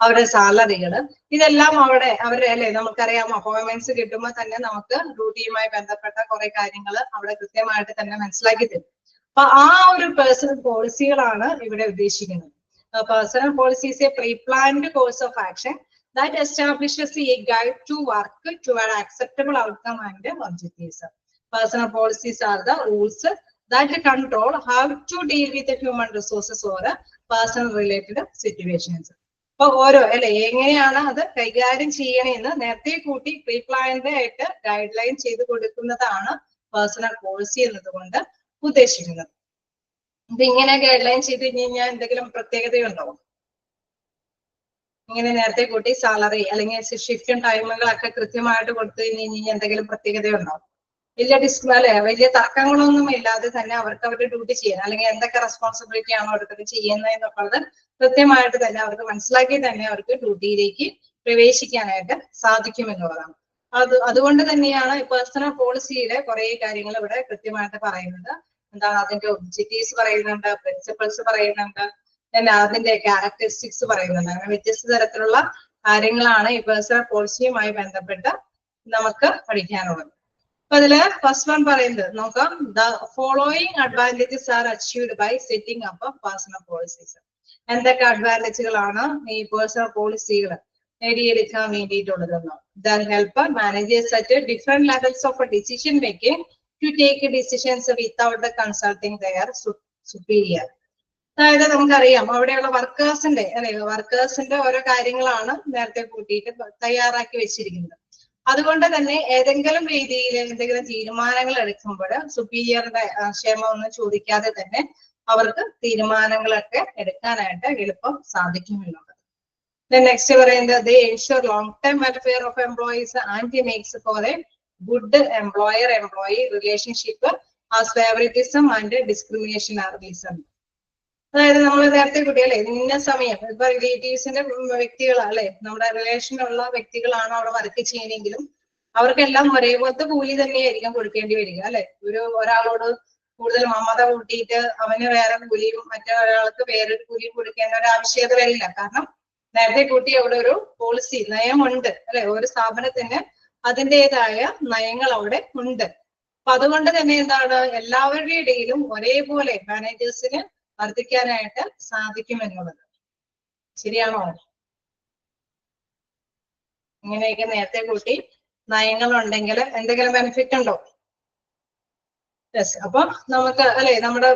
അവരുടെ സാലറികൾ, ഇതെല്ലാം അവരുടെ അല്ലെ നമുക്കറിയാം. അപ്പോയിന്റ്മെന്റ്സ് കിട്ടുമ്പോൾ തന്നെ നമുക്ക് ഡ്യൂട്ടിയുമായി ബന്ധപ്പെട്ട കുറെ കാര്യങ്ങൾ അവിടെ കൃത്യമായിട്ട് തന്നെ മനസ്സിലാക്കി തരും. അപ്പൊ ആ ഒരു പേഴ്സണൽ പോളിസികളാണ് ഇവിടെ ഉദ്ദേശിക്കുന്നത്. Personal policies A pre planned course of action that establishes a guide to work toward acceptable outcome and objectives. Personal policies are the rules that control how to deal with the human resources or personal related situations. അപ്പൊ ഓരോ അല്ലെ എങ്ങനെയാണ് അത് കൈകാര്യം ചെയ്യണമെന്ന് നേരത്തെ കൂട്ടി pre planned ആയിട്ട് ഗൈഡ് ലൈൻ ചെയ്ത് കൊടുക്കുന്നതാണ് പേഴ്സണൽ പോളിസി എന്നതുകൊണ്ട് ഉദ്ദേശിക്കുന്നത്. അപ്പൊ ഇങ്ങനെ ഗൈഡ് ലൈൻ ചെയ്ത് കഴിഞ്ഞാൽ എന്തെങ്കിലും പ്രത്യേകതയുണ്ടോ? ഇങ്ങനെ നേരത്തെ കൂട്ടി സാലറി അല്ലെങ്കിൽ ഷിഫ്റ്റും ടൈമുകളൊക്കെ കൃത്യമായിട്ട് കൊടുത്തു കഴിഞ്ഞാൽ എന്തെങ്കിലും പ്രത്യേകതയുണ്ടോ? വലിയ തർക്കങ്ങളൊന്നും ഇല്ലാതെ തന്നെ അവർക്ക് അവരുടെ ഡ്യൂട്ടി ചെയ്യാൻ അല്ലെങ്കിൽ എന്തൊക്കെ റെസ്പോൺസിബിലിറ്റി ആണോ അവർക്ക് ചെയ്യുന്നത് എന്നുള്ളത് കൃത്യമായിട്ട് തന്നെ അവർക്ക് മനസ്സിലാക്കി തന്നെ അവർക്ക് ഡ്യൂട്ടിയിലേക്ക് പ്രവേശിക്കാനായിട്ട് സാധിക്കുമെന്നുള്ളതാണ്. അതുകൊണ്ട് തന്നെയാണ് പേഴ്സണൽ പോളിസിയുടെ കുറെ കാര്യങ്ങൾ ഇവിടെ കൃത്യമായിട്ട് പറയുന്നത്. എന്താണ് അതിന്റെ ഒബ്ജക്റ്റീവ്സ് പറയുന്നുണ്ട്, പ്രിൻസിപ്പിൾസ് പറയുന്നുണ്ട്, അതിന്റെ ക്യാരക്ടറിസ്റ്റിക്സ് പറയുന്നുണ്ട്. അങ്ങനെ വ്യത്യസ്ത തരത്തിലുള്ള കാര്യങ്ങളാണ് ഈ പേഴ്സണൽ പോളിസിയുമായി ബന്ധപ്പെട്ട് നമുക്ക് പഠിക്കാനുള്ളത്. അപ്പൊ അതില് ഫസ്റ്റ് വൺ പറയുന്നത് നോക്കാം. The following advantages are achieved by setting up personnel policies. എന്തൊക്കെ അഡ്വാൻറ്റേജുകളാണ് ഈ പേഴ്സണൽ പോളിസികൾ നേടിയെടുക്കാൻ വേണ്ടിയിട്ടുള്ളതെന്ന്. They help managers at different levels of decision making to take decisions without consulting their superior. അതായത് നമുക്കറിയാം അവിടെയുള്ള വർക്കേഴ്സിന്റെ ഓരോ കാര്യങ്ങളാണ് നേരത്തെ കൂട്ടിയിട്ട് തയ്യാറാക്കി വെച്ചിരിക്കുന്നത്. അതുകൊണ്ട് തന്നെ ഏതെങ്കിലും രീതിയിൽ എന്തെങ്കിലും തീരുമാനങ്ങൾ എടുക്കുമ്പോൾ സുപ്പീരിയറുടെ ക്ഷേമമൊന്നും ചോദിക്കാതെ തന്നെ അവർക്ക് തീരുമാനങ്ങളൊക്കെ എടുക്കാനായിട്ട് എളുപ്പം സാധിക്കുമെന്നുള്ളത്. നെക്സ്റ്റ് പറയുന്നത് they ensure long time welfare of employees and makes for a good employer employee relationship as favouritism and discrimination are reason. അതായത് നമ്മൾ നേരത്തെ കുട്ടികളെ ഇന്ന സമയം ഇപ്പൊ റിലേറ്റീവ്സിന്റെ വ്യക്തികൾ അല്ലെ നമ്മുടെ റിലേഷനുള്ള വ്യക്തികളാണ് അവിടെ വർക്ക് ചെയ്യുന്നതെങ്കിലും അവർക്കെല്ലാം ഒരേപോലത്തെ കൂലി തന്നെയായിരിക്കും കൊടുക്കേണ്ടി വരിക അല്ലെ. ഒരാളോട് കൂടുതൽ മമത കൂട്ടിയിട്ട് അവന് വേറെ കൂലിയും മറ്റൊരാൾക്ക് വേറൊരു കൂലിയും കൊടുക്കേണ്ട ഒരു ആവശ്യകത വരില്ല. കാരണം നേരത്തെ കൂട്ടി അവിടെ ഒരു പോളിസി നയമുണ്ട് അല്ലെ. ഒരു സ്ഥാപനത്തിന് അതിൻ്റെതായ നയങ്ങൾ അവിടെ ഉണ്ട്. അപ്പൊ അതുകൊണ്ട് തന്നെ എന്താണ് എല്ലാവരുടെ ഇടയിലും ഒരേപോലെ മാനേജേഴ്സിന് വർദ്ധിക്കാനായിട്ട് സാധിക്കുമെന്നുള്ളത്. ശരിയാണോ? ഇങ്ങനെയൊക്കെ നേരത്തെ കൂട്ടി നയങ്ങൾ ഉണ്ടെങ്കിൽ എന്തെങ്കിലും ബെനിഫിറ്റ് ഉണ്ടോ? യെസ്. അപ്പൊ നമുക്ക് അല്ലെ നമ്മുടെ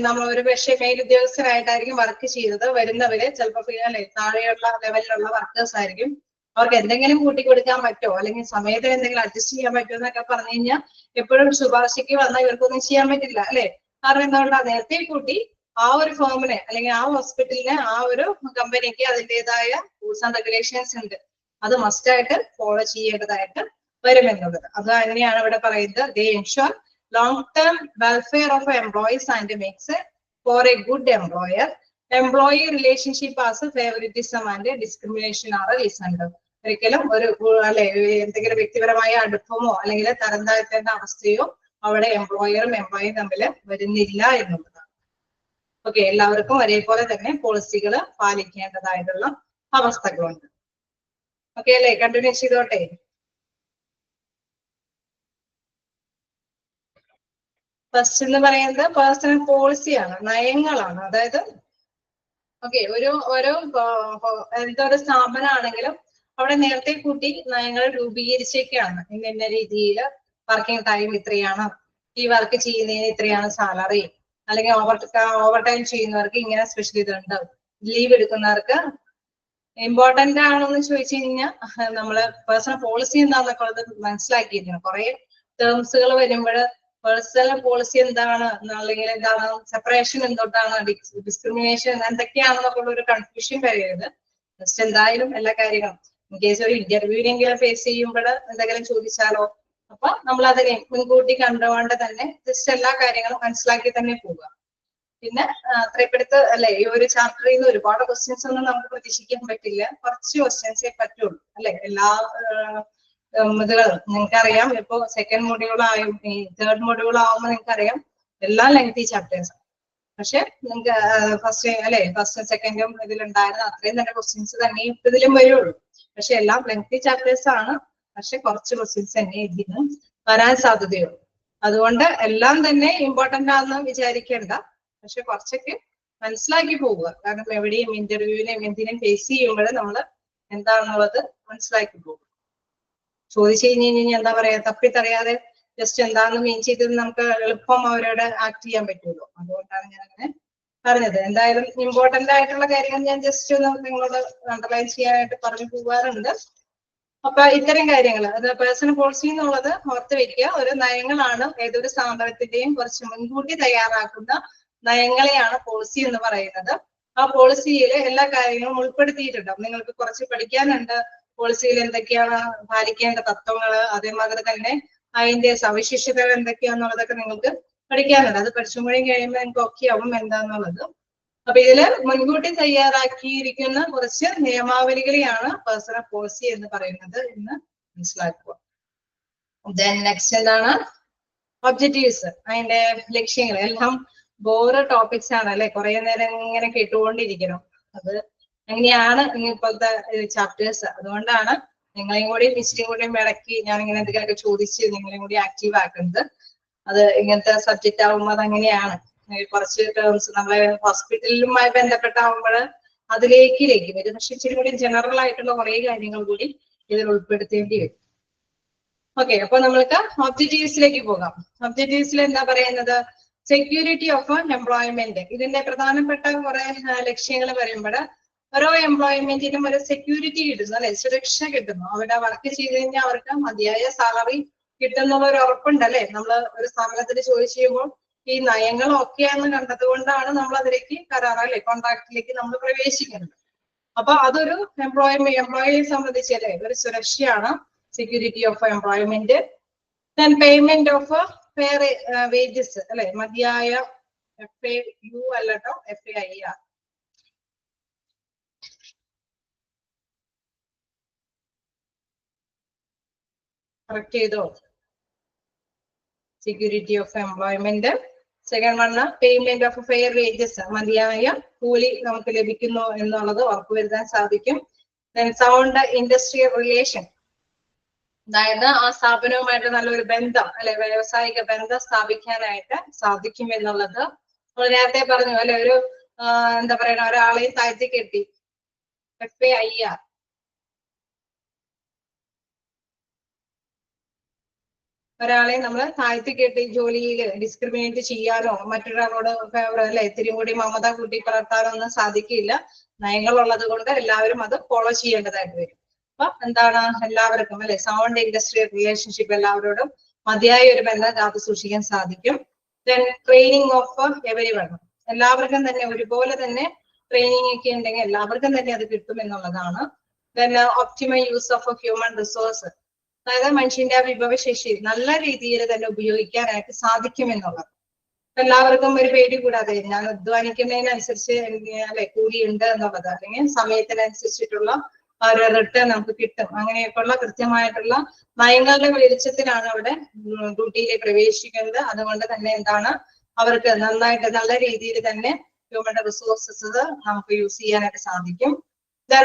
നമ്മൾ ഒരു പക്ഷേ മേലുദ്യോഗസ്ഥരായിട്ടായിരിക്കും വർക്ക് ചെയ്തത്. വരുന്നവര് ചിലപ്പോൾ അല്ലെ താഴെയുള്ള ലെവലിലുള്ള വർക്കേഴ്സ് ആയിരിക്കും. അവർക്ക് എന്തെങ്കിലും കൂട്ടിക്കൊടുക്കാൻ പറ്റുമോ അല്ലെങ്കിൽ സമയത്തിന് എന്തെങ്കിലും അഡ്ജസ്റ്റ് ചെയ്യാൻ പറ്റുമോ എന്നൊക്കെ പറഞ്ഞു കഴിഞ്ഞാൽ എപ്പോഴും ശുപാർശയ്ക്ക് വന്നാൽ ഇവർക്കൊന്നും ചെയ്യാൻ പറ്റില്ല അല്ലെ. കാരണം എന്തുകൊണ്ടാ നേരത്തെ കൂട്ടി ആ ഒരു ഫേമിന് അല്ലെങ്കിൽ ആ ഹോസ്പിറ്റലിന് ആ ഒരു കമ്പനിക്ക് അതിൻ്റെതായ റൂൾസ് ആൻഡ് റെഗുലേഷൻസ് ഉണ്ട്. അത് മസ്റ്റ് ആയിട്ട് ഫോളോ ചെയ്യേണ്ടതായിട്ട് വരുമെന്നുള്ളത്. അത് തന്നെയാണ് ഇവിടെ പറയുന്നത്. They ensure long term welfare of employees and makes for a good employee relationship as favouritism and discrimination are reasoned. ഒരിക്കലും അല്ലെ എന്തെങ്കിലും വ്യക്തിപരമായ അടുപ്പമോ അല്ലെങ്കിൽ തരം താഴ്ത്തേണ്ട അവസ്ഥയോ അവിടെ എംപ്ലോയറും എംപ്ലോയിയും തമ്മിൽ വരുന്നില്ല എന്നുള്ളതാണ്. ഓക്കെ, എല്ലാവർക്കും ഒരേപോലെ തന്നെ പോളിസികൾ പാലിക്കേണ്ടതായിട്ടുള്ള അവസ്ഥകളുണ്ട്. ഓക്കെ അല്ലെ, കണ്ടിന്യൂ ചെയ്തോട്ടെ. ഫസ്റ്റ് എന്ന് പറയുന്നത് പേഴ്സണൽ പോളിസിയാണ്, നയങ്ങളാണ്. അതായത് ഓക്കെ ഓരോ എന്തൊരു സ്ഥാപനമാണെങ്കിലും അവിടെ നേരത്തെ കൂട്ടി നയങ്ങൾ രൂപീകരിച്ചേക്കാണ്. ഇന്ന രീതിയിൽ വർക്കിംഗ് ടൈം ഇത്രയാണ്, ഈ വർക്ക് ചെയ്യുന്നതിന് ഇത്രയാണ് സാലറി, അല്ലെങ്കിൽ ഓവർ ടൈം ചെയ്യുന്നവർക്ക് ഇങ്ങനെ സ്പെഷ്യൽ ഇതുണ്ട്, ലീവ് എടുക്കുന്നവർക്ക് ഇമ്പോർട്ടന്റ് ആണോ എന്ന് ചോദിച്ചു കഴിഞ്ഞാൽ നമ്മള് പേഴ്സണൽ പോളിസി എന്താണെന്നൊക്കെ ഉള്ളത് മനസ്സിലാക്കിയിരിക്കണം. കുറെ ടേംസുകൾ വരുമ്പോൾ പേഴ്സണൽ പോളിസി എന്താണ്, അല്ലെങ്കിൽ എന്താണ് സെപ്പറേഷൻ, എന്തൊട്ടാണ് ഡിസ്ക്രിമിനേഷൻ, എന്തൊക്കെയാണെന്നൊക്കെ ഒരു കൺഫ്യൂഷൻ വരരുത്. ജസ്റ്റ് എന്തായാലും എല്ലാ കാര്യങ്ങളും ഇൻ കേസ് ഒരു ഇന്റർവ്യൂവിനെങ്കിലും ഫേസ് ചെയ്യുമ്പോൾ എന്തെങ്കിലും ചോദിച്ചാലോ, അപ്പൊ നമ്മൾ അതിനെ മുൻകൂട്ടി കണ്ടുകൊണ്ട് തന്നെ ജസ്റ്റ് എല്ലാ കാര്യങ്ങളും മനസ്സിലാക്കി തന്നെ പോവുക. പിന്നെ അത്രപ്പെടുത്ത് അല്ലെ, ഈ ഒരു ചാപ്റ്ററിൽ നിന്ന് ഒരുപാട് ക്വസ്റ്റ്യൻസ് ഒന്നും നമുക്ക് പ്രതീക്ഷിക്കാൻ പറ്റില്ല. കുറച്ച് ക്വസ്റ്റ്യൻസേ പറ്റുള്ളൂ അല്ലെ. എല്ലാ ഇതുകളും നിങ്ങൾക്കറിയാം. ഇപ്പൊ സെക്കൻഡ് മൊഡ്യൂൾ ആയും ഈ തേർഡ് മൊഡ്യൂൾ ആവുമ്പോൾ നിങ്ങൾക്കറിയാം എല്ലാം ലെങ്തി ചാപ്റ്റേഴ്സ്. പക്ഷെ നിങ്ങൾക്ക് ഫസ്റ്റ് അല്ലെ, ഫസ്റ്റ് സെക്കൻഡും ഇതിലുണ്ടായിരുന്ന അത്രയും തന്നെ ക്വസ്റ്റ്യൻസ് തന്നെ ഇതിലും വരുള്ളൂ. പക്ഷെ എല്ലാം ലെങ്തി ചാപ്റ്റേഴ്സ് ആണ്. പക്ഷെ കുറച്ച് ക്വസ്റ്റ്യൻസ് തന്നെ ഇതിന് വരാൻ സാധ്യതയുള്ളൂ. അതുകൊണ്ട് എല്ലാം തന്നെ ഇമ്പോർട്ടന്റ് ആണെന്ന് വിചാരിക്കേണ്ട. പക്ഷെ കുറച്ചൊക്കെ മനസ്സിലാക്കി പോവുക. കാരണം എവിടെയും ഇന്റർവ്യൂവിനെയും എന്തിനും ഫേസ് ചെയ്യുമ്പോൾ നമ്മൾ എന്താണെന്നുള്ളത് മനസ്സിലാക്കി പോകും. ചോദിച്ചു കഴിഞ്ഞാൽ എന്താ പറയാ, തപ്പിത്തറിയാതെ ജസ്റ്റ് എന്താണെന്ന് മീൻ ചെയ്തത് നമുക്ക് എളുപ്പം അവരോട് ആക്ട് ചെയ്യാൻ പറ്റുമല്ലോ. അതുകൊണ്ടാണ് ഞാൻ അങ്ങനെ പറഞ്ഞത്. എന്തായാലും ഇമ്പോർട്ടന്റ് ആയിട്ടുള്ള കാര്യങ്ങൾ ഞാൻ ജസ്റ്റ് ഒന്ന് നിങ്ങളോട് അണ്ടർലൈൻ ചെയ്യാനായിട്ട് പറഞ്ഞു പോകാറുണ്ട്. അപ്പൊ ഇത്തരം കാര്യങ്ങൾ, അത് പേഴ്സണൽ പോളിസി എന്നുള്ളത് ഓർത്ത് വെക്കുക. ഒരു നയങ്ങളാണ്. ഏതൊരു സ്ഥാപനത്തിന്റെയും കുറച്ച് മുൻകൂട്ടി തയ്യാറാക്കുന്ന നയങ്ങളെയാണ് പോളിസി എന്ന് പറയുന്നത്. ആ പോളിസിയിൽ എല്ലാ കാര്യങ്ങളും ഉൾപ്പെടുത്തിയിട്ടുണ്ടാവും. നിങ്ങൾക്ക് കുറച്ച് പഠിക്കാനുണ്ട്. പോളിസിയിൽ എന്തൊക്കെയാണ് പാലിക്കേണ്ട തത്വങ്ങള്, അതേമാതിരി തന്നെ അതിന്റെ സവിശേഷതകൾ എന്തൊക്കെയാന്നുള്ളതൊക്കെ നിങ്ങൾക്ക് പഠിക്കാനുണ്ട്. അത് പഠിച്ചും കൂടി കഴിയുമ്പോൾ നിങ്ങൾക്ക് ഓക്കെ ആവും എന്താന്നുള്ളത്. അപ്പൊ ഇതില് മുൻകൂട്ടി തയ്യാറാക്കിയിരിക്കുന്ന കുറച്ച് നിയമാവലികളെയാണ് പേഴ്സണൽ പോളിസി എന്ന് പറയുന്നത് എന്ന് മനസ്സിലാക്കുക. ദെൻ നെക്സ്റ്റ് എന്താണ് ഒബ്ജക്റ്റീവ്സ്, അതിന്റെ ലക്ഷ്യങ്ങൾ. എല്ലാം ബോറ് ടോപ്പിക്സ് ആണ് അല്ലെ, കുറെ നേരം ഇങ്ങനെ കേട്ടുകൊണ്ടിരിക്കണം. അത് അങ്ങനെയാണ് ഇപ്പോഴത്തെ ചാപ്റ്റേഴ്സ്. അതുകൊണ്ടാണ് നിങ്ങളെയും കൂടി ഇച്ചിരി കൂടി ഇടയ്ക്ക് ഞാൻ ഇങ്ങനെ എന്തെങ്കിലുമൊക്കെ ചോദിച്ച് നിങ്ങളെയും കൂടി ആക്റ്റീവ് ആക്കുന്നത്. അത് ഇങ്ങനത്തെ സബ്ജക്റ്റ് ആകുമ്പോൾ അത് അങ്ങനെയാണ്. കുറച്ച് ടേംസ് നമ്മളെ ഹോസ്പിറ്റലുമായി ബന്ധപ്പെട്ടാകുമ്പോൾ അതിലേക്ക് വരും. പക്ഷെ ഇച്ചിരി കൂടി ജനറൽ ആയിട്ടുള്ള കുറെ കാര്യങ്ങൾ കൂടി ഇതിൽ ഉൾപ്പെടുത്തേണ്ടി വരും. ഓക്കെ, അപ്പൊ നമ്മൾക്ക് ഒബ്ജക്റ്റീവ്സിലേക്ക് പോകാം. ഒബ്ജക്റ്റീവ്സിൽ എന്താ പറയുന്നത്, സെക്യൂരിറ്റി ഓഫ് എംപ്ലോയ്മെന്റ്. ഇതിന്റെ പ്രധാനപ്പെട്ട കുറെ ലക്ഷ്യങ്ങൾ പറയുമ്പോൾ ഓരോ എംപ്ലോയ്മെന്റിനും ഒരു സെക്യൂരിറ്റി കിട്ടുന്നു അല്ലെ, സുരക്ഷ കിട്ടുന്നു. അവിടെ വർക്ക് ചെയ്ത് കഴിഞ്ഞാൽ അവർക്ക് മതിയായ സാലറി കിട്ടുന്നുള്ള ഒരു ഉറപ്പുണ്ട് അല്ലെ. നമ്മൾ ഒരു സ്ഥാപനത്തിൽ ചോദിച്ചു ചെയ്യുമ്പോൾ ഈ നയങ്ങൾ ഒക്കെയാണെന്ന് കണ്ടത് കൊണ്ടാണ് നമ്മൾ അതിലേക്ക് അല്ലെ കോൺട്രാക്റ്റിലേക്ക് നമ്മൾ പ്രവേശിക്കുന്നത്. അപ്പൊ അതൊരു എംപ്ലോയിയെ സംബന്ധിച്ച് അല്ലെ ഒരു സുരക്ഷയാണ് security of employment. Then payment of fair wages അല്ലെ, മതിയായ FAU അല്ലട്ടോ FAIR. കറക്റ്റ് ചെയ്തോ? Security of employment. Second one payment of fair wages, മതിയായ കൂലി നമുക്ക് ലഭിക്കുന്നു എന്നുള്ളത് ഉറപ്പുവരുത്താൻ സാധിക്കും. സൗണ്ട് ഇൻഡസ്ട്രിയൽ റിലേഷൻ, അതായത് ആ സ്ഥാപനവുമായിട്ട് നല്ലൊരു ബന്ധം അല്ലെ, വ്യാവസായിക ബന്ധം സ്ഥാപിക്കാനായിട്ട് സാധിക്കും എന്നുള്ളത്. നമ്മൾ നേരത്തെ പറഞ്ഞു അല്ലെ, ഒരു എന്താ പറയുക, ഒരാളെയും താഴ്ത്തി കെട്ടി FAIR, ഒരാളെ നമ്മൾ താഴ്ത്തി കെട്ടി ജോലിയിൽ ഡിസ്ക്രിമിനേറ്റ് ചെയ്യാനോ മറ്റൊരാളോട് ഫേവർ അല്ലെ ഇത്തിരി കൂടി മമത കൂട്ടി പുലർത്താനോ ഒന്നും സാധിക്കില്ല. നയങ്ങൾ ഉള്ളത് കൊണ്ട് എല്ലാവരും അത് ഫോളോ ചെയ്യേണ്ടതായിട്ട് വരും. അപ്പൊ എന്താണ്, എല്ലാവർക്കും അല്ലെ സൗണ്ട് ഇൻഡസ്ട്രിയൽ റിലേഷൻഷിപ്പ് എല്ലാവരോടും മതിയായ ഒരു ബന്ധം കാത്തു സൂക്ഷിക്കാൻ സാധിക്കും. ദെൻ ട്രെയിനിങ് ഓഫ് എവരിവൺ, എല്ലാവർക്കും തന്നെ ഒരുപോലെ തന്നെ ട്രെയിനിങ് ഒക്കെ ഉണ്ടെങ്കിൽ എല്ലാവർക്കും തന്നെ അത് കിട്ടും എന്നുള്ളതാണ്. Then optimal use of human resource, അതായത് മനുഷ്യന്റെ വിഭവശേഷി നല്ല രീതിയിൽ തന്നെ ഉപയോഗിക്കാനായിട്ട് സാധിക്കും എന്നുള്ളത്. എല്ലാവർക്കും ഒരു പേടി കൂടാതെ ഞാൻ അധ്വാനിക്കുന്നതിനനുസരിച്ച് അല്ലെ കൂലി ഉണ്ട് എന്നുള്ളത്, അല്ലെങ്കിൽ സമയത്തിനനുസരിച്ചിട്ടുള്ള ഒരു റിട്ടേൺ നമുക്ക് കിട്ടും. അങ്ങനെയൊക്കെയുള്ള കൃത്യമായിട്ടുള്ള നയങ്ങളുടെ വെളിച്ചത്തിലാണ് അവിടെ ഡ്യൂട്ടിയിൽ പ്രവേശിക്കുന്നത്. അതുകൊണ്ട് തന്നെ എന്താണ്, അവർക്ക് നന്നായിട്ട് നല്ല രീതിയിൽ തന്നെ ഹ്യൂമൻ റിസോഴ്സസ് നമുക്ക് യൂസ് ചെയ്യാനായിട്ട് സാധിക്കും.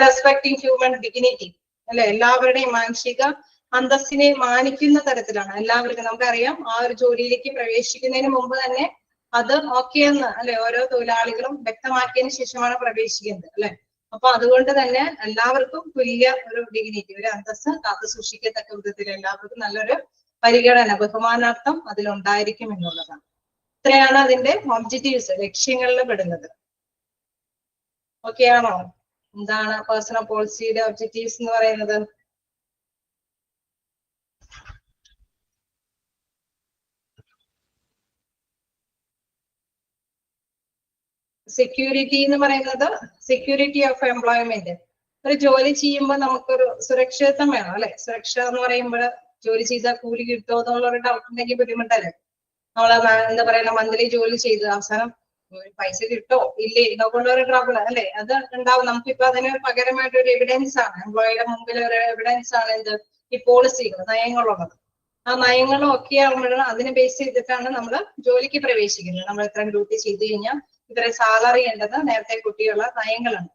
റെസ്പെക്ടിങ് ഹ്യൂമൻ ഡിഗ്നിറ്റി അല്ലെ, എല്ലാവരുടെയും മാനസിക അന്തസ്സിനെ മാനിക്കുന്ന തരത്തിലാണ് എല്ലാവർക്കും. നമുക്കറിയാം ആ ഒരു ജോലിയിലേക്ക് പ്രവേശിക്കുന്നതിന് മുമ്പ് തന്നെ അത് ഓക്കെയെന്ന് അല്ലെ ഓരോ തൊഴിലാളികളും വ്യക്തമാക്കിയതിനു ശേഷമാണ് പ്രവേശിക്കുന്നത് അല്ലെ. അപ്പൊ അതുകൊണ്ട് തന്നെ എല്ലാവർക്കും തുല്യ ഒരു ഡിഗ്നിറ്റി, ഒരു അന്തസ്സ് കാത്തു സൂക്ഷിക്കത്തക്ക വിധത്തിൽ എല്ലാവർക്കും നല്ലൊരു പരിഗണന, ബഹുമാനാർത്ഥം അതിലുണ്ടായിരിക്കും എന്നുള്ളതാണ്. ഇത്രയാണ് അതിന്റെ ഒബ്ജക്റ്റീവ്സ്, ലക്ഷ്യങ്ങളിൽ പെടുന്നത്. ഓക്കെ ആണോ? എന്താണ് പേഴ്സണൽ പോളിസിയുടെ ഒബ്ജക്റ്റീവ്സ് എന്ന് പറയുന്നത്? സെക്യൂരിറ്റി എന്ന് പറയുന്നത് സെക്യൂരിറ്റി ഓഫ് എംപ്ലോയ്മെന്റ്. ഒരു ജോലി ചെയ്യുമ്പോൾ നമുക്കൊരു സുരക്ഷിതത്വം വേണം അല്ലെ. സുരക്ഷ എന്ന് പറയുമ്പോൾ ജോലി ചെയ്താൽ കൂലി കിട്ടുമോ എന്നുള്ളൊരു ഡൗട്ട് ഉണ്ടെങ്കിൽ ബുദ്ധിമുട്ടല്ലേ. നമ്മള് എന്താ പറയുക, മന്ത്ലി ജോലി ചെയ്ത് അവസാനം പൈസ കിട്ടോ ഇല്ലേ ഇതൊക്കെയുള്ളൊരു ട്രബിൾ അല്ലെ, അത് ഉണ്ടാവും. നമുക്കിപ്പോ അതിന് പകരമായിട്ട് ഒരു എവിഡൻസ് ആണ്, എംപ്ലോയിയുടെ മുമ്പിൽ ഒരു എവിഡൻസ് ആണ് എന്ത്, ഈ പോളിസികൾ, നയങ്ങളുള്ളത്. ആ നയങ്ങളും ഒക്കെ ആകുമ്പോഴാണ് അതിനെ ബേസ് ചെയ്തിട്ടാണ് നമ്മൾ ജോലിക്ക് പ്രവേശിക്കുന്നത്. നമ്മൾ ഇത്രയും ഡ്യൂട്ടി ചെയ്ത് കഴിഞ്ഞാൽ ഇത്രയും സാലറി ഉണ്ടെന്ന് നേരത്തെ കുട്ടിയുള്ള നയങ്ങളുണ്ട്.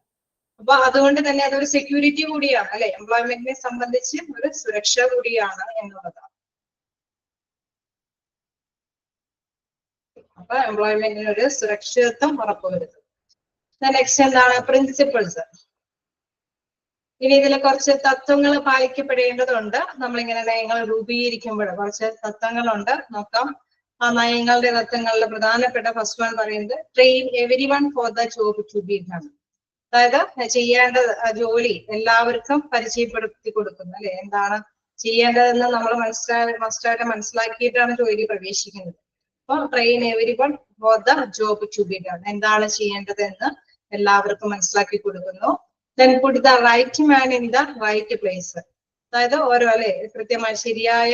അപ്പൊ അതുകൊണ്ട് തന്നെ അതൊരു സെക്യൂരിറ്റി കൂടിയാണ് അല്ലെ, എംപ്ലോയ്മെന്റിനെ സംബന്ധിച്ച് ഒരു സുരക്ഷ കൂടിയാണ് എന്നുള്ളതാണ്. അപ്പൊ എംപ്ലോയ്മെന്റിന് ഒരു സുരക്ഷിതത്വം ഉറപ്പുവരുത്തും. നെക്സ്റ്റ് എന്താണ്, പ്രിൻസിപ്പിൾസ്. ഇനി ഇതിൽ കുറച്ച് തത്വങ്ങൾ പാലിക്കപ്പെടേണ്ടതുണ്ട്. നമ്മളിങ്ങനെ നയങ്ങൾ രൂപീകരിക്കുമ്പോൾ കുറച്ച് തത്വങ്ങളുണ്ട്, നോക്കാം. ആ നയങ്ങളുടെ തത്വങ്ങളുടെ പ്രധാനപ്പെട്ട ഫസ്റ്റ് വൺ പറയുന്നത് train every one for the job to be done. അതായത് ചെയ്യേണ്ട ജോലി എല്ലാവർക്കും പരിചയപ്പെടുത്തി കൊടുക്കുന്നു അല്ലെ. എന്താണ് ചെയ്യേണ്ടതെന്ന് നമ്മൾ മസ്റ്റായിട്ട് മനസ്സിലാക്കിയിട്ടാണ് ജോലി പ്രവേശിക്കുന്നത്. അപ്പൊ train every one for the job to be done, എന്താണ് ചെയ്യേണ്ടതെന്ന് എല്ലാവർക്കും മനസ്സിലാക്കി കൊടുക്കുന്നു. Then put the right man in the right place. അതായത് ഓരോ അല്ലെ കൃത്യമായി ശരിയായ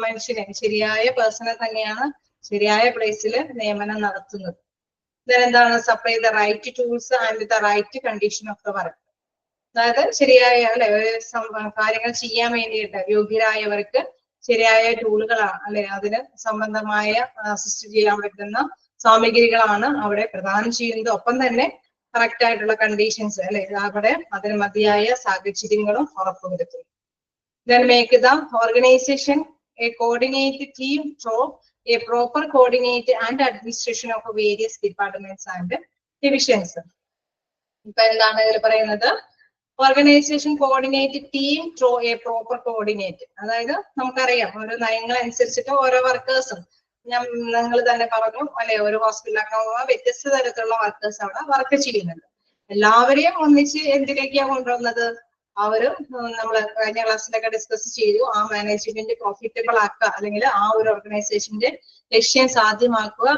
മനുഷ്യനെ, ശരിയായ പേഴ്സണെ തന്നെയാണ് ശരിയായ പ്ലേസിൽ നിയമനം നടത്തുന്നത്. എന്താണ്, supply the right tools and the right condition of the work. അതായത് ശരിയായ അല്ലെ കാര്യങ്ങൾ ചെയ്യാൻ വേണ്ടിയിട്ട് യോഗ്യരായവർക്ക് ശരിയായ ടൂളുകളാണ് അല്ലെ, അതിന് സംബന്ധമായ അസിസ്റ്റ് ചെയ്യാൻ പറ്റുന്ന സാമഗ്രികളാണ് അവിടെ പ്രദാനം ചെയ്യുന്നത്. ഒപ്പം തന്നെ കറക്റ്റ് ആയിട്ടുള്ള കണ്ടീഷൻസ് അല്ലെ അവിടെ അതിന് മതിയായ സാഹചര്യങ്ങളും ഉറപ്പുവരുത്തും. Then make the organization a coordinated team through a proper coordinate and administration of various departments and divisions. ഇപ്പൊ എന്താണ് ഇതിൽ പറയുന്നത്, organisation coordinate team through A proper coordinate. അതായത് നമുക്കറിയാം ഓരോ നയങ്ങൾ അനുസരിച്ചിട്ട് ഓരോ വർക്കേഴ്സും, നിങ്ങൾ തന്നെ പറഞ്ഞു അല്ലെ, ഒരു ഹോസ്പിറ്റലൊക്കെ വ്യത്യസ്ത തരത്തിലുള്ള വർക്കേഴ്സ് അവിടെ വർക്ക് ചെയ്യുന്നുണ്ട്. എല്ലാവരെയും ഒന്നിച്ച് എന്തിലേക്കാണ് കൊണ്ടുവന്നത്, അവര് നമ്മൾ കഴിഞ്ഞ ക്ലാസ്സിലൊക്കെ ഡിസ്കസ് ചെയ്തു, ആ മാനേജ്മെന്റ് പ്രോഫിറ്റബിൾ ആക്കുക, അല്ലെങ്കിൽ ആ ഒരു ഓർഗനൈസേഷന്റെ ലക്ഷ്യം സാധ്യമാക്കുക,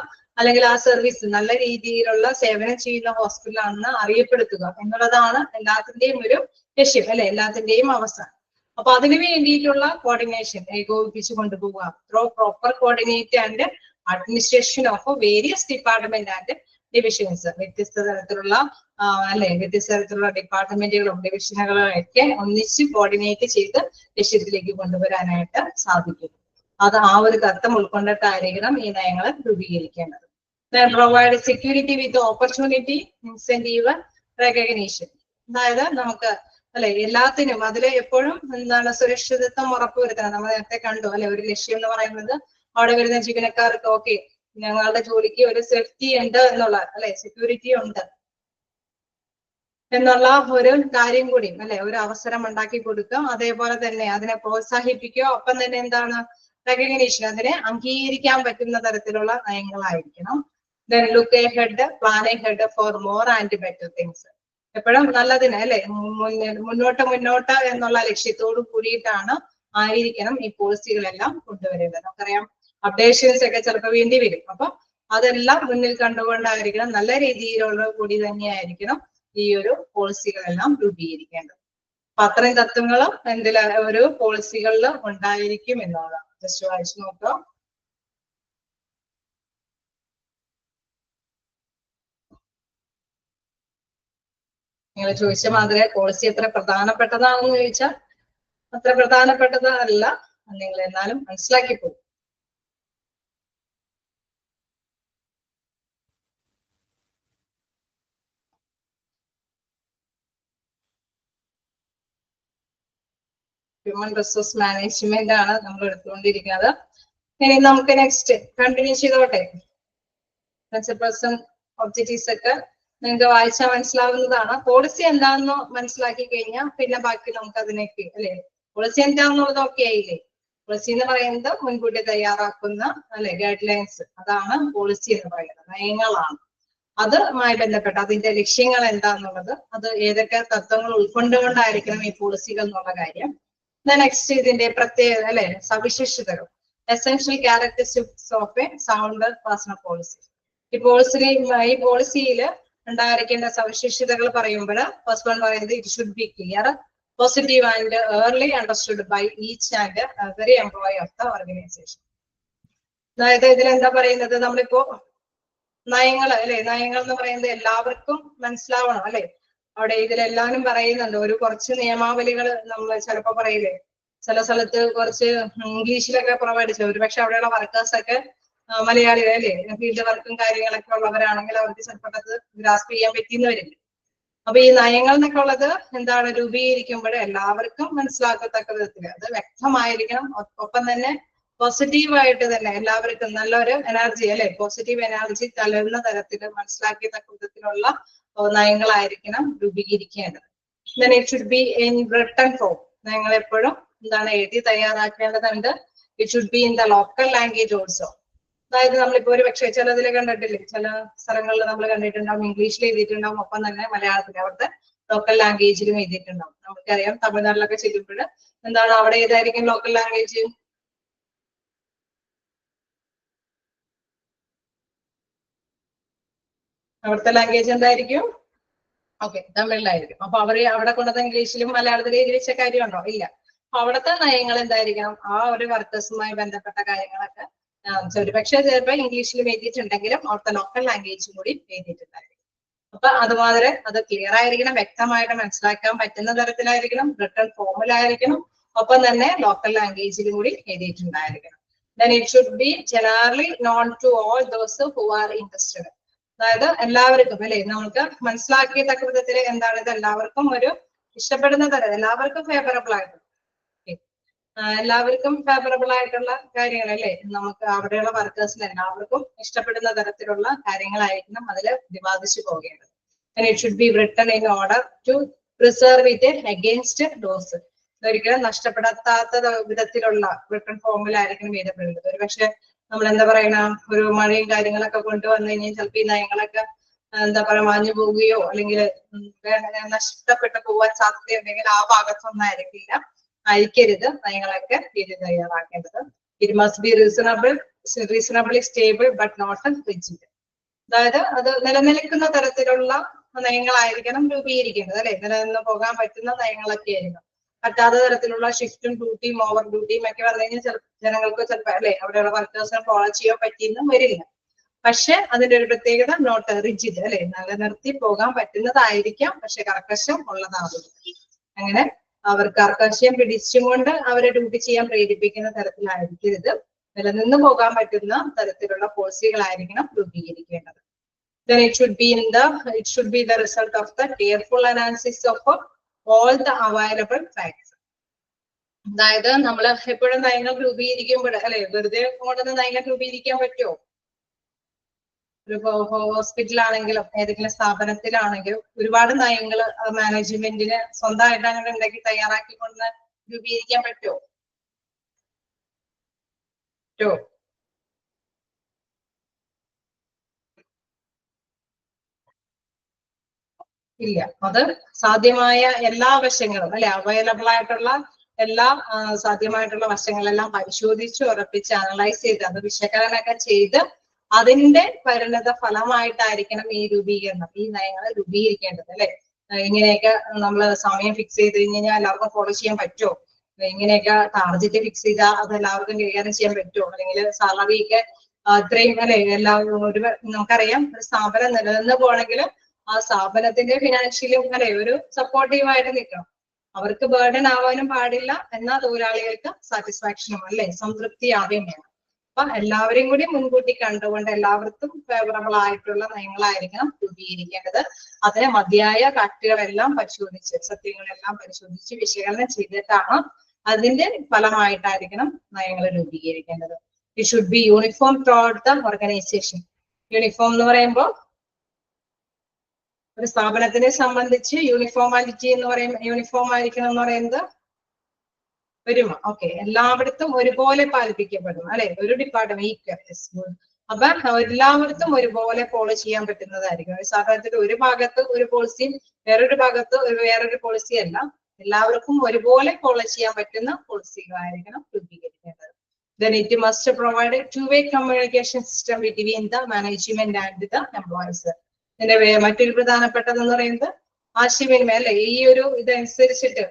അല്ലെങ്കിൽ ആ സർവീസ് നല്ല രീതിയിലുള്ള സേവനം ചെയ്യുന്ന ഹോസ്പിറ്റലാണെന്ന് അറിയപ്പെടുത്തുക എന്നുള്ളതാണ് എല്ലാത്തിന്റെയും ഒരു ലക്ഷ്യം അല്ലെ, എല്ലാത്തിന്റെയും അവസാനം. അപ്പൊ അതിനു വേണ്ടിയിട്ടുള്ള കോർഡിനേഷൻ ഏകോപിപ്പിച്ചു കൊണ്ടുപോവുക. Throw proper coordinate and administration of various department and divisions. വ്യത്യസ്ത തരത്തിലുള്ള അല്ലെ വ്യത്യസ്ത തരത്തിലുള്ള ഡിപ്പാർട്ട്മെന്റുകളും ഡിവിഷനുകളും ഒക്കെ ഒന്നിച്ച് കോർഡിനേറ്റ് ചെയ്ത് ലക്ഷ്യത്തിലേക്ക് കൊണ്ടുവരാനായിട്ട് സാധിക്കും. അത് ആ ഒരു തത്വം ഉൾക്കൊണ്ടിട്ടായിരിക്കണം ഈ നയങ്ങൾ രൂപീകരിക്കേണ്ടത്. പ്രൊവൈഡ് സെക്യൂരിറ്റി വിത്ത് ഓപ്പർച്യൂണിറ്റി, ഇൻസെന്റീവ്, റെക്കഗ്നീഷൻ. അതായത് നമുക്ക് അല്ലെ എല്ലാത്തിനും അതിൽ എപ്പോഴും എന്താണ് സുരക്ഷിതത്വം ഉറപ്പുവരുത്തണം. നമ്മൾ നേരത്തെ കണ്ടു അല്ലെ, ഒരു ലക്ഷ്യം എന്ന് പറയുന്നത് അവിടെ വരുന്ന ജീവനക്കാർക്ക് ഓക്കെ ഞങ്ങളുടെ ജോലിക്ക് ഒരു സേഫ്റ്റി ഉണ്ട് എന്നുള്ള അല്ലെ, സെക്യൂരിറ്റി ഉണ്ട് എന്നുള്ള ഒരു കാര്യം കൂടി അല്ലെ, ഒരു അവസരം ഉണ്ടാക്കി കൊടുക്കുക. അതേപോലെ തന്നെ അതിനെ പ്രോത്സാഹിപ്പിക്കുക. ഒപ്പം തന്നെ എന്താണ് റെക്കഗ്നീഷൻ, അതിനെ അംഗീകരിക്കാൻ പറ്റുന്ന തരത്തിലുള്ള നയങ്ങളായിരിക്കണം. Then look ahead, plan ahead for more and better things. എപ്പോഴും നല്ലതിന് അല്ലെ മുന്നോട്ട് എന്നുള്ള ലക്ഷ്യത്തോടു കൂടിയിട്ടാണ് ആയിരിക്കണം ഈ പോളിസികളെല്ലാം കൊണ്ടുവരേണ്ടത്. നമുക്കറിയാം അപ്ഡേഷൻസ് ഒക്കെ ചിലപ്പോൾ വേണ്ടി വരും. അപ്പൊ അതെല്ലാം മുന്നിൽ കണ്ടുകൊണ്ടായിരിക്കണം, നല്ല രീതിയിലുള്ള കൂടി തന്നെയായിരിക്കണം ഈ ഒരു പോളിസികളെല്ലാം രൂപീകരിക്കേണ്ടത്. അപ്പൊ അത്രയും തത്വങ്ങളും എന്തിൽ ഒരു പോളിസികളിൽ ഉണ്ടായിരിക്കും എന്നുള്ളതാണ്. ജസ്റ്റ് വായിച്ചു നോക്കാം. നിങ്ങൾ ചോദിച്ച മാതിരി പോളിസി എത്ര പ്രധാനപ്പെട്ടതാണെന്ന് ചോദിച്ചാൽ അത്ര പ്രധാനപ്പെട്ടതല്ല, നിങ്ങൾ എന്നാലും മനസ്സിലാക്കി പോകും. ഹ്യൂമൻ റിസോഴ്സ് മാനേജ്മെന്റ് ആണ് നമ്മൾ എടുത്തുകൊണ്ടിരിക്കുന്നത്. ഇനി നമുക്ക് നെക്സ്റ്റ് കണ്ടിന്യൂ ചെയ്തോട്ടെ. പ്രിൻസിപ്പൽസും ഒബ്ജക്റ്റീവ്സ് ഒക്കെ നിങ്ങൾക്ക് വായിച്ചാൽ മനസ്സിലാവുന്നതാണ്. പോളിസി എന്താണെന്ന് മനസ്സിലാക്കി കഴിഞ്ഞാൽ പിന്നെ ബാക്കി നമുക്ക് അതിനൊക്കെ അല്ലെ, പോളിസി എന്താണെന്നുള്ളത് ഒക്കെ ആയില്ലേ. പോളിസി എന്ന് പറയുന്നത് മുൻകൂട്ടി തയ്യാറാക്കുന്ന അല്ലെ ഗൈഡ് ലൈൻസ്, അതാണ് പോളിസി എന്ന് പറയുന്നത്, നയങ്ങളാണ്. അതുമായി ബന്ധപ്പെട്ട അതിന്റെ ലക്ഷ്യങ്ങൾ എന്താന്നുള്ളത്, അത് ഏതൊക്കെ തത്വങ്ങൾ ഉൾക്കൊണ്ടുകൊണ്ടായിരിക്കണം ഈ പോളിസികൾ എന്നുള്ള കാര്യം. നെക്സ്റ്റ് ഇതിന്റെ പ്രത്യേക അല്ലെ സവിശേഷതകൾ, essential characteristics of a sound personal policy. ഈ പോളിസിയിൽ ഉണ്ടായിരിക്കേണ്ട സവിശേഷതകൾ പറയുമ്പോൾ ഫസ്റ്റ് വൺ പറയുന്നത് it should be clear, positive and early understood by each and every employee of the organisation. അതായത് ഇതിൽ എന്താ പറയുന്നത്, നമ്മളിപ്പോ നയങ്ങൾ അല്ലെ, നയങ്ങൾ എന്ന് പറയുന്നത് എല്ലാവർക്കും മനസ്സിലാവണം അല്ലെ. അവിടെ ഇതിലെല്ലാവരും പറയുന്നുണ്ട്, ഒരു കുറച്ച് നിയമാവലികൾ നമ്മൾ ചിലപ്പോ പറയില്ലേ, ചില സ്ഥലത്ത് കുറച്ച് ഇംഗ്ലീഷിലൊക്കെ പ്രൊവൈഡ് ചെയ്യും. ഒരുപക്ഷെ അവിടെയുള്ള വർക്കേഴ്സ് ഒക്കെ മലയാളികൾ അല്ലെ, ഫീൽഡ് വർക്കും കാര്യങ്ങളൊക്കെ ഉള്ളവരാണെങ്കിൽ അവർക്ക് ചിലപ്പോൾ അത് ഗ്രാസ്പ് ചെയ്യാൻ പറ്റിയെന്ന് വരില്ല. അപ്പൊ ഈ നയങ്ങൾ എന്നൊക്കെ ഉള്ളത് എന്താണ്, രൂപീകരിക്കുമ്പോൾ എല്ലാവർക്കും മനസ്സിലാക്കത്തക്ക വിധത്തിൽ അത് വ്യക്തമായിരിക്കണം. ഒപ്പം തന്നെ പോസിറ്റീവായിട്ട് തന്നെ എല്ലാവർക്കും നല്ലൊരു എനർജി അല്ലെ, പോസിറ്റീവ് എനർജി തളരുന്ന തരത്തിൽ മനസ്സിലാക്കിയത്തക്ക വിധത്തിലുള്ള നയങ്ങളായിരിക്കണം രൂപീകരിക്കേണ്ടത്. then it should be in written form. നയങ്ങൾ എപ്പോഴും എന്താണ് എഴുതി തയ്യാറാക്കേണ്ടതുണ്ട്. it should be in the local language also. അതായത് നമ്മളിപ്പോ ഒരു പക്ഷേ ചിലതിൽ കണ്ടിട്ടില്ലേ, ചില സ്ഥലങ്ങളിൽ നമ്മൾ കണ്ടിട്ടുണ്ടാവും ഇംഗ്ലീഷിൽ എഴുതിയിട്ടുണ്ടാവും, ഒപ്പം തന്നെ മലയാളത്തിൽ അവിടുത്തെ ലോക്കൽ ലാംഗ്വേജിലും എഴുതിയിട്ടുണ്ടാവും. നമുക്കറിയാം തമിഴ്നാട്ടിലൊക്കെ ചെല്ലുമ്പോൾ എന്താണ് അവിടെ ഏതായിരിക്കും ലോക്കൽ ലാംഗ്വേജ്, അവിടുത്തെ ലാംഗ്വേജ് എന്തായിരിക്കും? ഓക്കെ, തമിഴിലായിരിക്കും. അപ്പൊ അവിടെ കൊണ്ടത് ഇംഗ്ലീഷിലും മലയാളത്തിലും എഴുതി വെച്ച കാര്യമുണ്ടോ? ഇല്ല. അപ്പൊ അവിടുത്തെ നയങ്ങൾ എന്തായിരിക്കണം, ആ ഒരു വർക്കേഴ്സുമായി ബന്ധപ്പെട്ട കാര്യങ്ങളൊക്കെ ഒരുപക്ഷെ ചിലപ്പോൾ ഇംഗ്ലീഷിലും എഴുതിയിട്ടുണ്ടെങ്കിലും അവിടുത്തെ ലോക്കൽ ലാംഗ്വേജും കൂടി എഴുതിയിട്ടുണ്ടായിരിക്കും. അപ്പൊ അതുമാതിരി അത് ക്ലിയർ ആയിരിക്കണം, വ്യക്തമായിട്ട് മനസ്സിലാക്കാൻ പറ്റുന്ന തരത്തിലായിരിക്കണം, റിട്ടേൺ ഫോമിലായിരിക്കണം, ഒപ്പം തന്നെ ലോക്കൽ ലാംഗ്വേജിലും കൂടി എഴുതിയിട്ടുണ്ടായിരിക്കണം. then it should be generally known to all those who are interested. അതായത് എല്ലാവർക്കും അല്ലെ, നമുക്ക് മനസ്സിലാക്കിയത്തക്ക വിധത്തിൽ എന്താണ് ഇത് എല്ലാവർക്കും ഒരു ഇഷ്ടപ്പെടുന്ന തരം, എല്ലാവർക്കും ഫേവറബിൾ ആയിട്ടുള്ള, എല്ലാവർക്കും ഫേവറബിൾ ആയിട്ടുള്ള കാര്യങ്ങൾ അല്ലെ, നമുക്ക് അവിടെയുള്ള വർക്കേഴ്സിന് എല്ലാവർക്കും ഇഷ്ടപ്പെടുന്ന തരത്തിലുള്ള കാര്യങ്ങളായിരിക്കണം അതിൽ പ്രതിപാദിച്ചു പോകേണ്ടത്. and it should be written in order to preserve it against loss. ഒരിക്കലും നഷ്ടപ്പെടാത്ത വിധത്തിലുള്ള റിട്ടേൺ ഫോമിലായിരിക്കണം എഴുതപ്പെടുന്നത്. ഒരു പക്ഷെ നമ്മൾ എന്താ പറയണ, ഒരു മഴയും കാര്യങ്ങളൊക്കെ കൊണ്ടുവന്നു കഴിഞ്ഞാൽ ചിലപ്പോൾ ഈ നയങ്ങളൊക്കെ എന്താ പറയാ മാഞ്ഞു പോവുകയോ അല്ലെങ്കിൽ നഷ്ടപ്പെട്ടു പോവാൻ സാധ്യതയുണ്ടെങ്കിൽ ആ ഭാഗത്തൊന്നും ആയിരിക്കരുത് നയങ്ങളൊക്കെ എഴുതി തയ്യാറാക്കേണ്ടത്. It must be reasonably stable but not rigid. അതായത് അത് നിലനിൽക്കുന്ന തരത്തിലുള്ള നയങ്ങളായിരിക്കണം രൂപീകരിക്കേണ്ടത് അല്ലെ, നിലനിന്ന് പോകാൻ പറ്റുന്ന നയങ്ങളൊക്കെ ആയിരിക്കണം. പറ്റാത്ത തരത്തിലുള്ള ഷിഫ്റ്റും ഡ്യൂട്ടിയും ഓവർ ഡ്യൂട്ടിയും ഒക്കെ വന്നു കഴിഞ്ഞാൽ ജനങ്ങൾക്ക് ചിലപ്പോൾ അല്ലെ അവിടെയുള്ള വർക്കേഴ്സിനെ ഫോളോ ചെയ്യാൻ പറ്റിയെന്നും വരില്ല. പക്ഷെ അതിന്റെ ഒരു പ്രത്യേകത നോട്ട് റിജിഡ് അല്ലെ, നിലനിർത്തി പോകാൻ പറ്റുന്നതായിരിക്കാം, പക്ഷെ കർക്കശം ഉള്ളതാവില്ല. അങ്ങനെ അവർ കർക്കശം പിടിച്ചുകൊണ്ട് അവരെ ഡ്യൂട്ടി ചെയ്യാൻ പ്രേരിപ്പിക്കുന്ന തരത്തിലായിരിക്കരുത്, നിലനിന്ന് പോകാൻ പറ്റുന്ന തരത്തിലുള്ള പോളിസികളായിരിക്കണം രൂപീകരിക്കേണ്ടത്. then it should be the result of the careful analysis of all the available facts. അതായത് നമ്മൾ എപ്പോഴും നയങ്ങൾ രൂപീകരിക്കുമ്പോൾ അല്ലെ, വെറുതെ കൊണ്ടുവന്ന് നയങ്ങൾ രൂപീകരിക്കാൻ പറ്റുമോ? ഒരു ഹോസ്പിറ്റലാണെങ്കിലും ഏതെങ്കിലും സ്ഥാപനത്തിലാണെങ്കിലും ഒരുപാട് നയങ്ങൾ മാനേജ്മെന്റിന് സ്വന്തമായിട്ട് അങ്ങനെ ഉണ്ടാക്കി തയ്യാറാക്കിക്കൊണ്ട് രൂപീകരിക്കാൻ പറ്റുമോ? ഇല്ല. അത് സാധ്യമായ എല്ലാ വശങ്ങളും അല്ലെ, അവൈലബിൾ ആയിട്ടുള്ള എല്ലാ സാധ്യമായിട്ടുള്ള വശങ്ങളെല്ലാം പരിശോധിച്ച് ഉറപ്പിച്ച് അനലൈസ് ചെയ്ത് അത് വിശകലനമൊക്കെ ചെയ്ത് അതിന്റെ പരിണത ഫലമായിട്ടായിരിക്കണം ഈ രൂപീകരണം, ഈ നയങ്ങൾ രൂപീകരിക്കേണ്ടത് അല്ലെ. ഇങ്ങനെയൊക്കെ നമ്മൾ സമയം ഫിക്സ് ചെയ്ത് കഴിഞ്ഞാൽ എല്ലാവർക്കും ഫോളോ ചെയ്യാൻ പറ്റുമോ? ഇങ്ങനെയൊക്കെ ടാർജറ്റ് ഫിക്സ് ചെയ്താൽ അത് എല്ലാവർക്കും കൈകാര്യം ചെയ്യാൻ പറ്റുമോ? അല്ലെങ്കിൽ സാലറി ഒക്കെ ഇത്രയും അല്ലെ എല്ലാവരും നമുക്കറിയാം ഒരു സ്ഥാപനം നിലനിന്ന് പോകണമെങ്കിൽ ആ സ്ഥാപനത്തിന്റെ ഫിനാൻഷ്യലും അല്ലെ ഒരു സപ്പോർട്ടീവായിട്ട് നിൽക്കണം. അവർക്ക് ബേർഡൻ ആവാനും പാടില്ല, എന്നാൽ തൊഴിലാളികൾക്ക് സാറ്റിസ്ഫാക്ഷനും അല്ലെ സംതൃപ്തി ആവുകയും വേണം. അപ്പൊ എല്ലാവരെയും കൂടി മുൻകൂട്ടി കണ്ടുകൊണ്ട് എല്ലാവർക്കും ഫേവറബിൾ ആയിട്ടുള്ള നയങ്ങളായിരിക്കണം രൂപീകരിക്കേണ്ടത്. അതിന് മതിയായ ഫാക്ടുകളെല്ലാം പരിശോധിച്ച് സത്യങ്ങളെല്ലാം പരിശോധിച്ച് വിശകലനം ചെയ്തിട്ടാണ് അതിന്റെ ഫലമായിട്ടായിരിക്കണം നയങ്ങൾ രൂപീകരിക്കേണ്ടത്. It should be uniform throughout the organisation. Uniform എന്ന് പറയുമ്പോൾ ഒരു സ്ഥാപനത്തിനെ സംബന്ധിച്ച് യൂണിഫോമാലിറ്റി എന്ന് പറയുമ്പോൾ യൂണിഫോം ആയിരിക്കണം എന്ന് പറയുന്നത് ഒരുമ. ഓക്കെ, എല്ലായിടത്തും ഒരുപോലെ പാലിപ്പിക്കപ്പെടും അല്ലെ, ഒരു ഡിപ്പാർട്ട്മെന്റ് അപ്പൊ എല്ലായിടത്തും ഒരുപോലെ ഫോളോ ചെയ്യാൻ പറ്റുന്നതായിരിക്കും. ഒരു സ്ഥാപനത്തിൽ ഒരു ഭാഗത്ത് ഒരു പോളിസിയും വേറൊരു ഭാഗത്ത് വേറൊരു പോളിസി അല്ല, എല്ലാവർക്കും ഒരുപോലെ ഫോളോ ചെയ്യാൻ പറ്റുന്ന പോളിസികളായിരിക്കണം രൂപീകരിക്കേണ്ടത്. Then it must provide a two-way communication system between the management and the employees. ഇതിന്റെ മറ്റൊരു പ്രധാനപ്പെട്ടതെന്ന് പറയുന്നത് ആശയവിനിമയം അല്ലെ. ഈ ഒരു ഇതനുസരിച്ചിട്ട്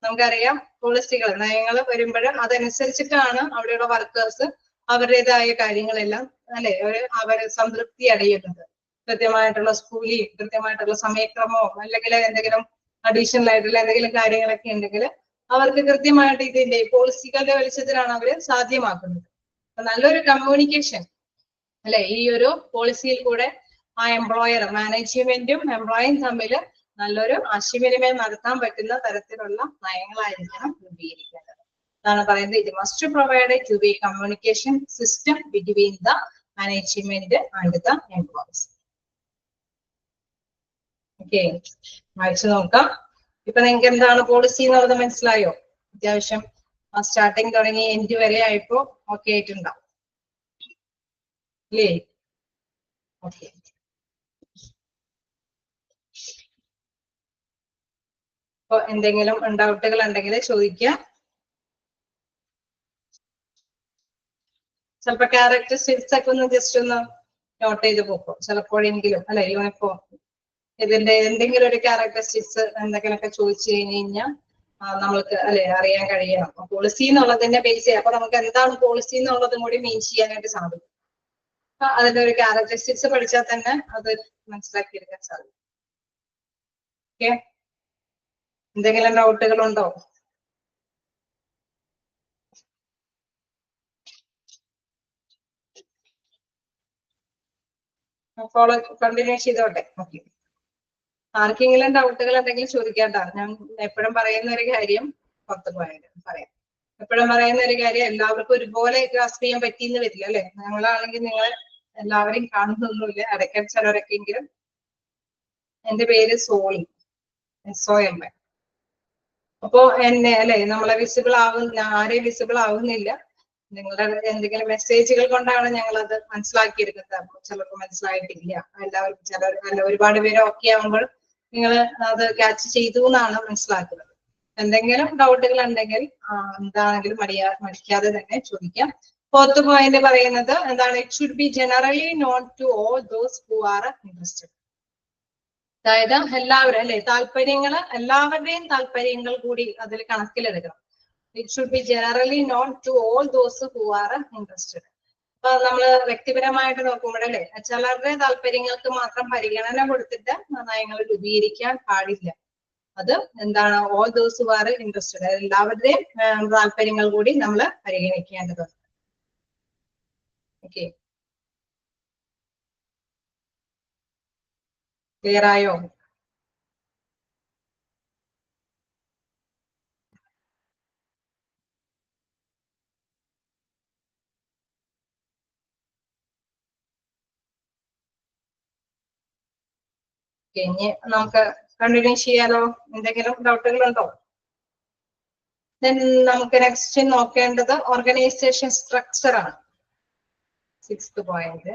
നമുക്കറിയാം പോളിസികൾ നയങ്ങൾ വരുമ്പോൾ അതനുസരിച്ചിട്ടാണ് അവിടെയുള്ള വർക്കേഴ്സ് അവരുടേതായ കാര്യങ്ങളെല്ലാം അല്ലെ അവർ സംതൃപ്തി അടയുന്നത്. കൃത്യമായിട്ടുള്ള സ്കൂളിൽ കൃത്യമായിട്ടുള്ള സമയക്രമമോ അല്ലെങ്കിൽ എന്തെങ്കിലും അഡീഷണൽ ആയിട്ടുള്ള എന്തെങ്കിലും കാര്യങ്ങളൊക്കെ ഉണ്ടെങ്കിൽ അവർക്ക് കൃത്യമായിട്ട് ഇതിന്റെ പോളിസികളുടെ വെളിച്ചത്തിലാണ് അവര് സാധ്യമാക്കുന്നത്. നല്ലൊരു കമ്മ്യൂണിക്കേഷൻ അല്ലെ ഈ ഒരു പോളിസിയിൽ കൂടെ ആ എംപ്ലോയർ മാനേജ്മെന്റും എംപ്ലോയിയും തമ്മിൽ നല്ലൊരു ആശയവിനിമയം നടത്താൻ പറ്റുന്ന തരത്തിലുള്ള നയങ്ങളായിരിക്കണം രൂപീകരിക്കേണ്ടത്. അതാണ് പറയുന്നത് it must provide to be communication system between the management and the employees. Okay, വായിച്ചു നോക്കാം. ഇപ്പൊ നിങ്ങൾക്ക് എന്താണ് പോളിസി എന്നുള്ളത് മനസ്സിലായോ? അത്യാവശ്യം സ്റ്റാർട്ടിങ് തുടങ്ങി എൻഡ് വരെ ആയപ്പോ ഓക്കെ ആയിട്ടുണ്ടാവും അല്ലേ? ഓക്കെ, അപ്പൊ എന്തെങ്കിലും ഡൗട്ടുകൾ ഉണ്ടെങ്കിൽ ചോദിക്കാം. ചിലപ്പോ ക്യാരക്ടറിസ്റ്റിക്സ് ഒക്കെ ഒന്ന് ജസ്റ്റ് ഒന്ന് നോട്ട് ചെയ്ത് പോക്കും ചിലപ്പോഴെങ്കിലും അല്ലെ. യൂണിഫോം ഇതിന്റെ എന്തെങ്കിലും ഒരു ക്യാരക്ടറിസ്റ്റിക്സ് എന്തെങ്കിലുമൊക്കെ ചോദിച്ചു കഴിഞ്ഞാൽ നമ്മൾക്ക് അല്ലെ അറിയാൻ കഴിയണം. പോളിസി എന്നുള്ളതിന്റെ ബേസ് ചെയ്യാം. അപ്പൊ നമുക്ക് എന്താണ് പോളിസി എന്നുള്ളതും കൂടി മീൻ ചെയ്യാനായിട്ട് സാധിക്കും. അതിന്റെ ഒരു ക്യാരക്ടറിസ്റ്റിക്സ് പഠിച്ചാൽ തന്നെ അത് മനസ്സിലാക്കിയെടുക്കാൻ സാധിക്കും. ഓക്കെ, എന്തെങ്കിലും ഡൗട്ടുകൾ ഉണ്ടോ? ഫോളോ കണ്ടിന്യൂ ചെയ്തോട്ടെ. ഓക്കെ, ആർക്കെങ്കിലും ഡൗട്ടുകൾ എന്തെങ്കിലും ചോദിക്കാട്ടോ. ഞാൻ എപ്പോഴും പറയുന്ന ഒരു കാര്യം പുറത്ത് പോയാലും പറയാം. എപ്പോഴും പറയുന്ന ഒരു കാര്യം എല്ലാവർക്കും ഒരുപോലെ ഗ്രാസ്പ് ചെയ്യാൻ പറ്റിയെന്ന് വരില്ല അല്ലെ. ഞങ്ങളാണെങ്കിൽ നിങ്ങൾ എല്ലാവരെയും കാണുന്നൊന്നുമില്ല. ഇടയ്ക്ക് ചിലരൊക്കെങ്കിലും. എന്റെ പേര് സോളി, SOM. അപ്പോ എന്നെ അല്ലെ നമ്മളെ വിസിബിൾ ആവുന്ന ആരെയും വിസിബിൾ ആവുന്നില്ല. നിങ്ങളുടെ എന്തെങ്കിലും മെസ്സേജുകൾ കൊണ്ടാണ് ഞങ്ങൾ അത് മനസ്സിലാക്കിയെടുക്കുന്നത്. ചിലർക്ക് മനസ്സിലായിട്ടില്ല. എല്ലാവർക്കും ചിലർ ഒരുപാട് പേര് ഓക്കെ ആവുമ്പോൾ നിങ്ങൾ അത് ക്യാച്ച് ചെയ്തു എന്നാണ് മനസ്സിലാക്കുന്നത്. എന്തെങ്കിലും ഡൗട്ടുകൾ ഉണ്ടെങ്കിൽ എന്താണെങ്കിലും മടിക്കാതെ തന്നെ ചോദിക്കാം. ഫോർത്ത് പോയിന്റ് പറയുന്നത് എന്താണ്? It should be generally known to all those who are interested. അതായത് എല്ലാവരും അല്ലെ എല്ലാവരുടെയും താല്പര്യങ്ങൾ കൂടി അതിൽ കണക്കിലെടുക്കണം. It should be generally known to all those who are interested. അപ്പൊ നമ്മള് വ്യക്തിപരമായിട്ട് നോക്കുമ്പോഴല്ലേ ചിലരുടെ താല്പര്യങ്ങൾക്ക് മാത്രം പരിഗണന കൊടുത്തിട്ട് നയങ്ങൾ രൂപീകരിക്കാൻ പാടില്ല. അത് എന്താണ്? All those who are interested, എല്ലാവരുടെയും താല്പര്യങ്ങൾ കൂടി നമ്മൾ പരിഗണിക്കേണ്ടതുണ്ട്. ഓക്കെ, ക്ലിയർ ആയോ? ഇനി നമുക്ക് കണ്ടിന്യൂ ചെയ്യാലോ. എന്തെങ്കിലും ഡൗട്ടുകൾ ഉണ്ടോ? നമുക്ക് നെക്സ്റ്റ് നോക്കേണ്ടത് ഓർഗനൈസേഷൻ സ്ട്രക്ചർ ആണ്. 6th point.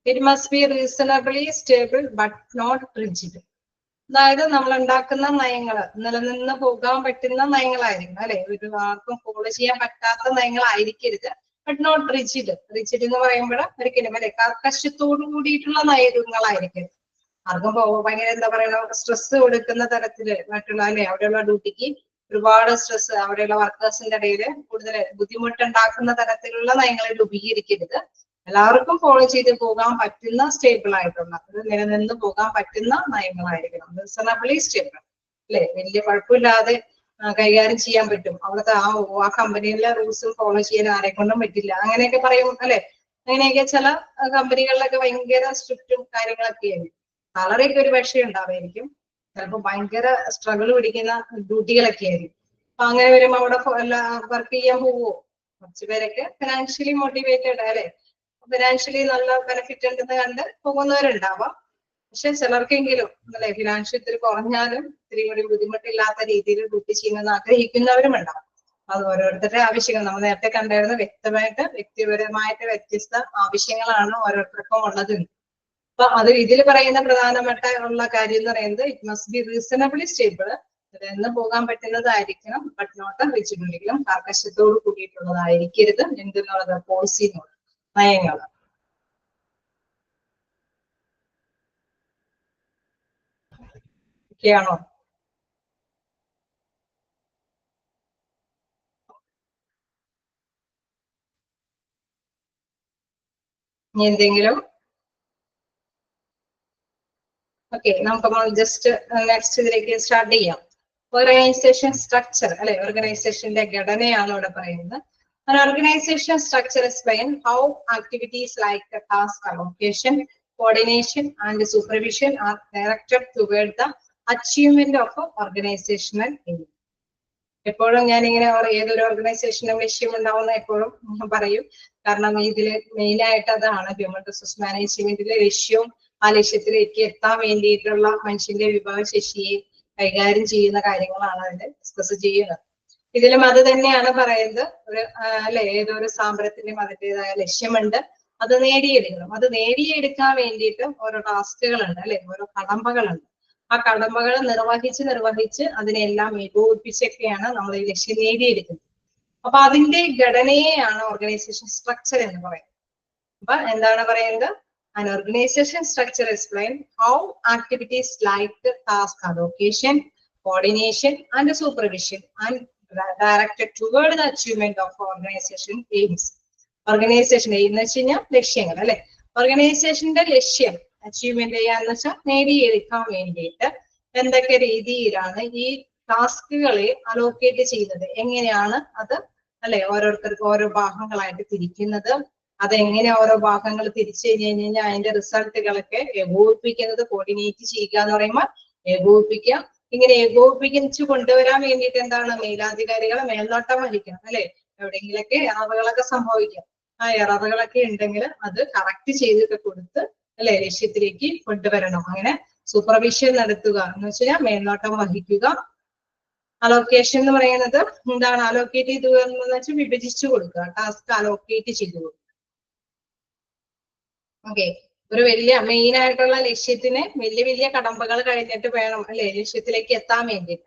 It must be reasonably stable but not rigid. അതായത് നമ്മൾ ഉണ്ടാക്കുന്ന നയങ്ങൾ നിലനിന്ന് പോകാൻ പറ്റുന്ന നയങ്ങളായിരിക്കും അല്ലെ. ഒരു ആർക്കും ഫോളോ ചെയ്യാൻ പറ്റാത്ത നയങ്ങളായിരിക്കരുത്. But not rigid. റിജിഡ് എന്ന് പറയുമ്പോൾ ഒരിക്കലും അല്ലെ കർക്കശത്തോടു കൂടിയിട്ടുള്ള നയങ്ങളായിരിക്കും. ആർക്കും ഭയങ്കര എന്താ പറയുക സ്ട്രെസ് കൊടുക്കുന്ന തരത്തില് മറ്റുള്ള അല്ലെ അവിടെയുള്ള ഡ്യൂട്ടിക്ക് ഒരുപാട് സ്ട്രെസ് അവിടെയുള്ള വർക്കേഴ്സിന്റെ ഇടയിൽ കൂടുതൽ ബുദ്ധിമുട്ടുണ്ടാക്കുന്ന തരത്തിലുള്ള നയങ്ങൾ രൂപീകരിക്കരുത്. എല്ലാവർക്കും ഫോളോ ചെയ്ത് പോകാൻ പറ്റുന്ന സ്റ്റേബിൾ ആയിട്ടുള്ള നിലനിന്ന് പോകാൻ പറ്റുന്ന നയങ്ങളായിരിക്കണം. റീസണബിളി സ്റ്റേബിൾ അല്ലെ. വലിയ കുഴപ്പമില്ലാതെ കൈകാര്യം ചെയ്യാൻ പറ്റും. അവിടുത്തെ ആ കമ്പനിയിലെ റൂൾസും ഫോളോ ചെയ്യാൻ ആരെ കൊണ്ടും പറ്റില്ല അങ്ങനെയൊക്കെ പറയും അല്ലെ. അങ്ങനെയൊക്കെ ചില കമ്പനികളിലൊക്കെ ഭയങ്കര സ്ട്രിക്റ്റും കാര്യങ്ങളൊക്കെ ആയിരിക്കും. സാലറിയൊക്കെ ഒരു പക്ഷേ ഉണ്ടാവായിരിക്കും. ചിലപ്പോൾ ഭയങ്കര സ്ട്രഗിൾ പിടിക്കുന്ന ഡ്യൂട്ടികളൊക്കെ ആയിരിക്കും. അപ്പൊ അങ്ങനെ വരുമ്പോൾ അവിടെ വർക്ക് ചെയ്യാൻ പോവോ? കുറച്ചു പേരൊക്കെ ഫിനാൻഷ്യലി മോട്ടിവേറ്റഡ് അല്ലെ, ഫിനാൻഷ്യലി നല്ല ബെനിഫിറ്റ് ഉണ്ടെന്ന് കണ്ട് പോകുന്നവരുണ്ടാവാം. പക്ഷെ ചിലർക്കെങ്കിലും അല്ലെ ഫിനാൻഷ്യൽ ഇത്തിരി കുറഞ്ഞാലും ഇത്തിരി കൂടി ബുദ്ധിമുട്ടില്ലാത്ത രീതിയിൽ ഡ്യൂട്ടി ചെയ്യുമെന്ന് ആഗ്രഹിക്കുന്നവരും ഉണ്ടാവും. അത് ഓരോരുത്തരുടെ ആവശ്യങ്ങൾ നമ്മൾ നേരത്തെ കണ്ടായിരുന്നു. വ്യക്തിപരമായിട്ട് വ്യത്യസ്ത ആവശ്യങ്ങളാണ് ഓരോരുത്തർക്കും ഉള്ളത്. അപ്പൊ അത് ഇതിൽ പറയുന്ന പ്രധാനപ്പെട്ട ഉള്ള കാര്യം എന്ന് പറയുന്നത് it must be reasonably stable, എന്ന് പോകാൻ പറ്റുന്നതായിരിക്കണം. ബട്ട് നോട്ട് റിജിഡ്, ഒരിക്കലും കർക്കശത്തോട് കൂടിയിട്ടുള്ളതായിരിക്കരുത്. എന്തെന്നുള്ളത് പോളിസി എന്നുള്ളത് നയങ്ങൾ. ഓക്കെ ആണോ? ഇനി എന്തെങ്കിലും? ഓക്കെ, നമുക്ക് ജസ്റ്റ് നെക്സ്റ്റ് ഇതിലേക്ക് സ്റ്റാർട്ട് ചെയ്യാം. ഓർഗനൈസേഷൻ സ്ട്രക്ചർ അല്ലെ, ഓർഗനൈസേഷന്റെ ഘടനയാണ് ഇവിടെ പറയുന്നത്. An organization structure explain how activities like the task allocation, coordination and supervision are directed toward the achievement of organizational aim. എപ്പോഴും ഞാൻ ഇങ്ങനെ ഏതൊരു ഓർഗനൈസേഷനും ലക്ഷ്യം ഉണ്ടാവുന്ന എപ്പോഴും പറയും. കാരണം ഇതില് മെയിൻ ആയിട്ട് അതാണ് ഹ്യൂമൻ റിസോഴ്സ് മാനേജ്മെന്റിലെ ലക്ഷ്യവും ആ ലക്ഷ്യത്തിലേക്ക് എത്താൻ വേണ്ടിയിട്ടുള്ള മനുഷ്യന്റെ വിഭവശേഷിയെ കൈകാര്യം ചെയ്യുന്ന കാര്യങ്ങളാണ് അതിൽ ഡിസ്കസ് ചെയ്യുന്നത്. ഇതിലും അത് തന്നെയാണ് പറയുന്നത്. ഒരു അല്ലെ, ഏതൊരു സ്ഥാപനത്തിനും അതിൻ്റെതായ ലക്ഷ്യമുണ്ട്, അത് നേടിയെടുക്കണം. അത് നേടിയെടുക്കാൻ വേണ്ടിയിട്ട് ഓരോ ടാസ്കുകളുണ്ട് അല്ലെ, ഓരോ കടമ്പകളുണ്ട്. ആ കടമ്പകൾ നിർവഹിച്ച് അതിനെല്ലാം ഏകോപിപ്പിച്ചൊക്കെയാണ് നമ്മൾ ഈ ലക്ഷ്യം നേടിയെടുക്കുന്നത്. അപ്പൊ അതിന്റെ ഘടനയെയാണ് ഓർഗനൈസേഷൻ സ്ട്രക്ചർ എന്ന് പറയുന്നത്. അപ്പൊ എന്താണ് പറയുന്നത്? An organization structure explain how activities like task allocation, coordination and supervision and directed toward the achievement of organization aims. Organisation എന്ന് വെച്ച് കഴിഞ്ഞാൽ ലക്ഷ്യങ്ങൾ അല്ലെ. ഓർഗനൈസേഷന്റെ ലക്ഷ്യം അച്ചീവ്മെന്റ് ചെയ്യാന്ന് വെച്ചാൽ നേടിയെടുക്കാൻ വേണ്ടിയിട്ട് എന്തൊക്കെ രീതിയിലാണ് ഈ ടാസ്കുകളെ അലോക്കേറ്റ് ചെയ്യുന്നത്, എങ്ങനെയാണ് അത് അല്ലെ ഓരോരുത്തർക്ക് ഓരോ ഭാഗങ്ങളായിട്ട് തിരിക്കുന്നത്, അതെങ്ങനെ ഓരോ ഭാഗങ്ങൾ തിരിച്ചു കഴിഞ്ഞാൽ അതിന്റെ റിസൾട്ടുകളൊക്കെ ഏകോപിപ്പിക്കുന്നത്, കോർഡിനേറ്റ് ചെയ്യുക എന്ന് പറയുമ്പോൾ ഏകോപിപ്പിക്കുക. ഇങ്ങനെ ഏകോപിപ്പിച്ചു കൊണ്ടുവരാൻ വേണ്ടിയിട്ട് എന്താണ്, മേലാധികാരികളെ മേൽനോട്ടം വഹിക്കണം അല്ലെ. എവിടെയെങ്കിലൊക്കെ എററുകളൊക്കെ സംഭവിക്കാം. ആ എററുകളൊക്കെ ഉണ്ടെങ്കിൽ അത് കറക്റ്റ് ചെയ്തൊക്കെ കൊടുത്ത് അല്ലെ ലക്ഷ്യത്തിലേക്ക് കൊണ്ടുവരണം. അങ്ങനെ സൂപ്പർവിഷൻ നടത്തുക എന്ന് വെച്ചാൽ മേൽനോട്ടം വഹിക്കുക. അലോക്കേഷൻ എന്ന് പറയുന്നത് എന്താണ്, അലോക്കേറ്റ് ചെയ്തു എന്ന് വെച്ചാൽ വിഭജിച്ചു കൊടുക്കുക, ടാസ്ക് അലോക്കേറ്റ് ചെയ്തു കൊടുക്കുക. ഓക്കെ, ഒരു വലിയ മെയിൻ ആയിട്ടുള്ള ലക്ഷ്യത്തിന് വലിയ കടമ്പകൾ കഴിഞ്ഞിട്ട് വേണം അല്ലെ ലക്ഷ്യത്തിലേക്ക് എത്താൻ വേണ്ടിയിട്ട്.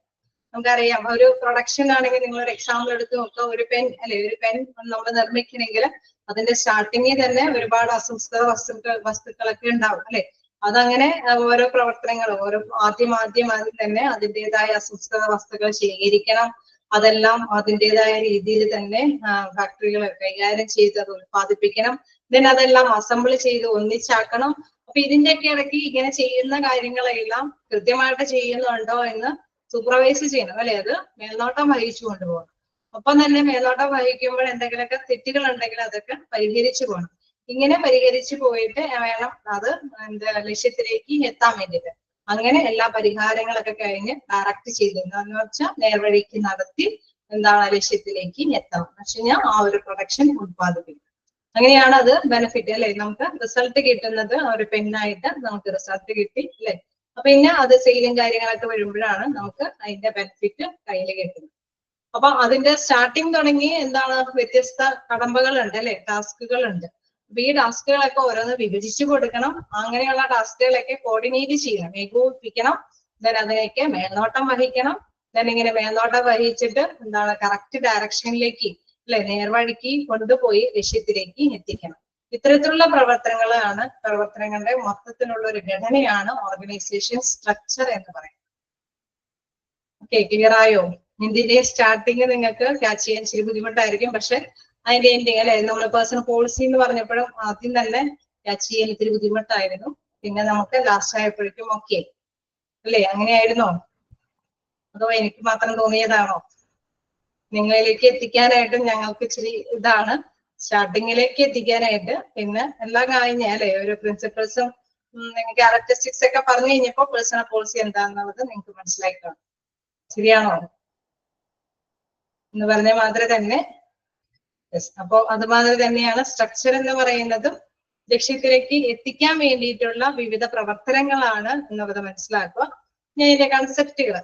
നമുക്കറിയാം, ഒരു പ്രൊഡക്ഷൻ ആണെങ്കിൽ നിങ്ങൾ ഒരു എക്സാമ്പിൾ എടുത്ത് നോക്കുക. ഒരു പെൻ അല്ലെ, ഒരു പെൻ നമ്മൾ നിർമ്മിക്കണമെങ്കിൽ അതിന്റെ സ്റ്റാർട്ടിങ്ങിൽ തന്നെ ഒരുപാട് അസംസ്കൃത വസ്തുക്കളൊക്കെ ഉണ്ടാവും അല്ലെ. അതങ്ങനെ ഓരോ പ്രവർത്തനങ്ങളും ആദ്യം തന്നെ അതിൻ്റെതായ അസംസ്കൃത വസ്തുക്കൾ ശേഖരിക്കണം. അതെല്ലാം അതിൻ്റെതായ രീതിയിൽ തന്നെ ഫാക്ടറികൾ കൈകാര്യം ചെയ്ത് അത് ഉത്പാദിപ്പിക്കണം. ദെൻ അതെല്ലാം അസംബിൾ ചെയ്ത് ഒന്നിച്ചാക്കണം. അപ്പൊ ഇതിന്റെയൊക്കെ ഇടയ്ക്ക് ഇങ്ങനെ ചെയ്യുന്ന കാര്യങ്ങളെല്ലാം കൃത്യമായിട്ട് ചെയ്യുന്നുണ്ടോ എന്ന് സൂപ്പർവൈസ് ചെയ്യണം അല്ലെ. അത് മേൽനോട്ടം വഹിച്ചു കൊണ്ടുപോകണം. ഒപ്പം തന്നെ മേൽനോട്ടം വഹിക്കുമ്പോൾ എന്തെങ്കിലുമൊക്കെ തെറ്റുകൾ ഉണ്ടെങ്കിൽ അതൊക്കെ പരിഹരിച്ചു പോകണം. ഇങ്ങനെ പരിഹരിച്ചു പോയിട്ട് വേണം അത് ലക്ഷ്യത്തിലേക്ക് എത്താൻ വേണ്ടിയിട്ട്. അങ്ങനെ എല്ലാ പരിഹാരങ്ങളൊക്കെ കഴിഞ്ഞ് ഡയറക്റ്റ് ചെയ്തെന്ന് വെച്ചാൽ നേർവഴിക്ക് നടത്തി എന്താണ് ലക്ഷ്യത്തിലേക്ക് എത്താം എന്ന് വെച്ച് കഴിഞ്ഞാൽ ആ ഒരു പ്രൊഡക്ഷൻ ഉത്പാദിപ്പിക്കും. അങ്ങനെയാണ് അത് ബെനിഫിറ്റ് അല്ലെ. നമുക്ക് റിസൾട്ട് കിട്ടുന്നത് ഒരു പെന്നായിട്ട് നമുക്ക് റിസൾട്ട് കിട്ടി അല്ലെ. അപ്പൊ പിന്നെ അത് സെയിലും കാര്യങ്ങളൊക്കെ വരുമ്പോഴാണ് നമുക്ക് അതിന്റെ ബെനിഫിറ്റ് കയ്യിൽ കിട്ടുന്നത്. അപ്പൊ അതിന്റെ സ്റ്റാർട്ടിങ് തുടങ്ങി എന്താണ് വ്യത്യസ്ത കടമ്പകളുണ്ട് അല്ലെ, ടാസ്കുകളുണ്ട്. അപ്പൊ ഈ ടാസ്കുകളൊക്കെ ഓരോന്ന് വിഭജിച്ചു കൊടുക്കണം. അങ്ങനെയുള്ള ടാസ്കുകളൊക്കെ കോർഡിനേറ്റ് ചെയ്യണം, ഏകോപിപ്പിക്കണം. ദെൻ അതിനൊക്കെ മേൽനോട്ടം വഹിക്കണം. ദെൻ ഇങ്ങനെ മേൽനോട്ടം വഹിച്ചിട്ട് എന്താണ് കറക്റ്റ് ഡയറക്ഷനിലേക്ക് അല്ലെ, നേർവഴിക്ക് കൊണ്ടുപോയി ലക്ഷ്യത്തിലേക്ക് എത്തിക്കണം. ഇത്തരത്തിലുള്ള പ്രവർത്തനങ്ങളുടെ മൊത്തത്തിലുള്ള ഒരു ഘടനയാണ് ഓർഗനൈസേഷൻ സ്ട്രക്ചർ എന്ന് പറയുന്നത്. ഓക്കെ, ക്ലിയർ ആയോ? ഇതിന്റെ സ്റ്റാർട്ടിങ് നിങ്ങൾക്ക് ക്യാച്ച് ചെയ്യാൻ ഇച്ചിരി ബുദ്ധിമുട്ടായിരിക്കും, പക്ഷെ അതിന്റെ എൻഡിങ് അല്ലെ, നമ്മൾ പേഴ്സണൽ പോളിസി എന്ന് പറഞ്ഞപ്പോഴും ആദ്യം തന്നെ ക്യാച്ച് ചെയ്യാൻ ഇത്തിരി ബുദ്ധിമുട്ടായിരുന്നു. പിന്നെ നമുക്ക് ലാസ്റ്റ് ആയപ്പോഴേക്കും ഓക്കെ അല്ലേ? അങ്ങനെയായിരുന്നോ? അതോ എനിക്ക് മാത്രം തോന്നിയതാണോ? നിങ്ങളിലേക്ക് എത്തിക്കാനായിട്ടും ഞങ്ങൾക്ക് ഇച്ചിരി ഇതാണ്, സ്റ്റാർട്ടിങ്ങിലേക്ക് എത്തിക്കാനായിട്ട്. പിന്നെ എല്ലാം കഴിഞ്ഞ അല്ലെ, ഒരു പ്രിൻസിപ്പിൾസും ക്യാരക്ടറിസ്റ്റിക്സ് ഒക്കെ പറഞ്ഞു കഴിഞ്ഞപ്പോ പേഴ്സണൽ പോളിസി എന്താണെന്നുള്ളത് നിങ്ങൾക്ക് മനസ്സിലായി കാണും. ശരിയാണോ? എന്ന് പറഞ്ഞ മാതിരി തന്നെ അപ്പൊ അതുമാതിരി തന്നെയാണ് സ്ട്രക്ചർ എന്ന് പറയുന്നതും ലക്ഷ്യത്തിലേക്ക് എത്തിക്കാൻ വേണ്ടിയിട്ടുള്ള വിവിധ പ്രവർത്തനങ്ങളാണ് എന്നുള്ളത് മനസ്സിലാക്കുക. ഞാൻ ഇതിന്റെ കൺസെപ്റ്റുകൾ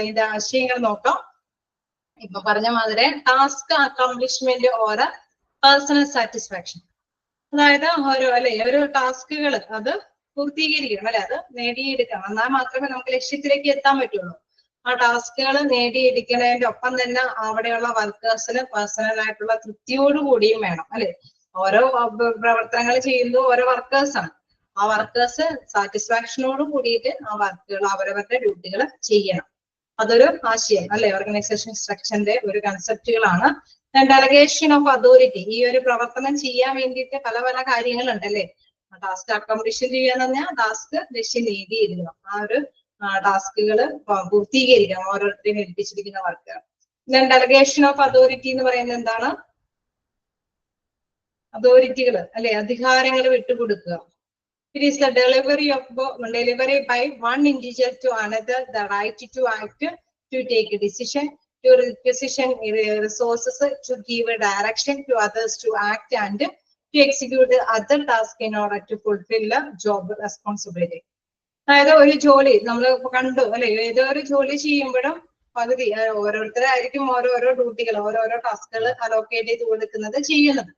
ഇതിന്റെ ആശയങ്ങൾ നോക്കാം. ഇപ്പൊ പറഞ്ഞ മാതിരി task accomplishment or personal satisfaction, അതായത് ഒരു ടാസ്കുകൾ അത് പൂർത്തീകരിക്കണം അല്ലെ, അത് നേടിയെടുക്കണം. എന്നാൽ മാത്രമേ നമുക്ക് ലക്ഷ്യത്തിലേക്ക് എത്താൻ പറ്റുള്ളൂ. ആ ടാസ്കുകൾ നേടിയെടുക്കുന്നതിന്റെ ഒപ്പം തന്നെ അവിടെയുള്ള വർക്കേഴ്സിന് പേഴ്സണൽ ആയിട്ടുള്ള തൃപ്തിയോടുകൂടിയും വേണം അല്ലെ. ഓരോ പ്രവർത്തനങ്ങൾ ചെയ്യുന്നത് ഓരോ വർക്കേഴ്സാണ്. ആ വർക്കേഴ്സ് സാറ്റിസ്ഫാക്ഷനോട് കൂടിയിട്ട് ആ വർക്കുകൾ അവരവരുടെ ഡ്യൂട്ടികൾ ചെയ്യണം. അതൊരു ആശയം അല്ലെ, ഓർഗനൈസേഷൻ സ്ട്രക്ചറിന്റെ ഒരു കൺസെപ്റ്റുകളാണ്. ഡെലഗേഷൻ ഓഫ് അതോറിറ്റി, ഈ ഒരു പ്രവർത്തനം ചെയ്യാൻ വേണ്ടിയിട്ട് പല പല കാര്യങ്ങളുണ്ട് അല്ലെ. ടാസ്ക് അക്കംപ്ലിഷ് ചെയ്യാന്ന് പറഞ്ഞാൽ ടാസ്ക് ലക്ഷ്യം നേടിയിരിക്കണം, ആ ഒരു ടാസ്കുകൾ പൂർത്തീകരിക്കണം ഓരോരുത്തരെയും ഏൽപ്പിച്ചിരിക്കുന്ന വർക്കുകൾ. ഡെലഗേഷൻ ഓഫ് അതോറിറ്റി എന്ന് പറയുന്നത് എന്താണ്? അതോറിറ്റികൾ അല്ലെ, അധികാരങ്ങൾ വിട്ടുകൊടുക്കുക. It is the delivery by one individual to another, the right to act, to take a decision, to requisition resources, to give a direction to others to act, and to execute the other task in order to fulfill a job responsibility. അതായത് ഒരു ജോലി നമ്മൾ കണ്ടു അല്ലെ, ഏതൊരു ജോലി ചെയ്യുമ്പോഴും പകുതി ഓരോരുത്തരായിരിക്കും ഓരോരോ ഡ്യൂട്ടികൾ, ഓരോരോ ടാസ്കുകൾ അലോക്കേറ്റ് ചെയ്ത് കൊടുക്കുന്നത്, ചെയ്യുന്നത്.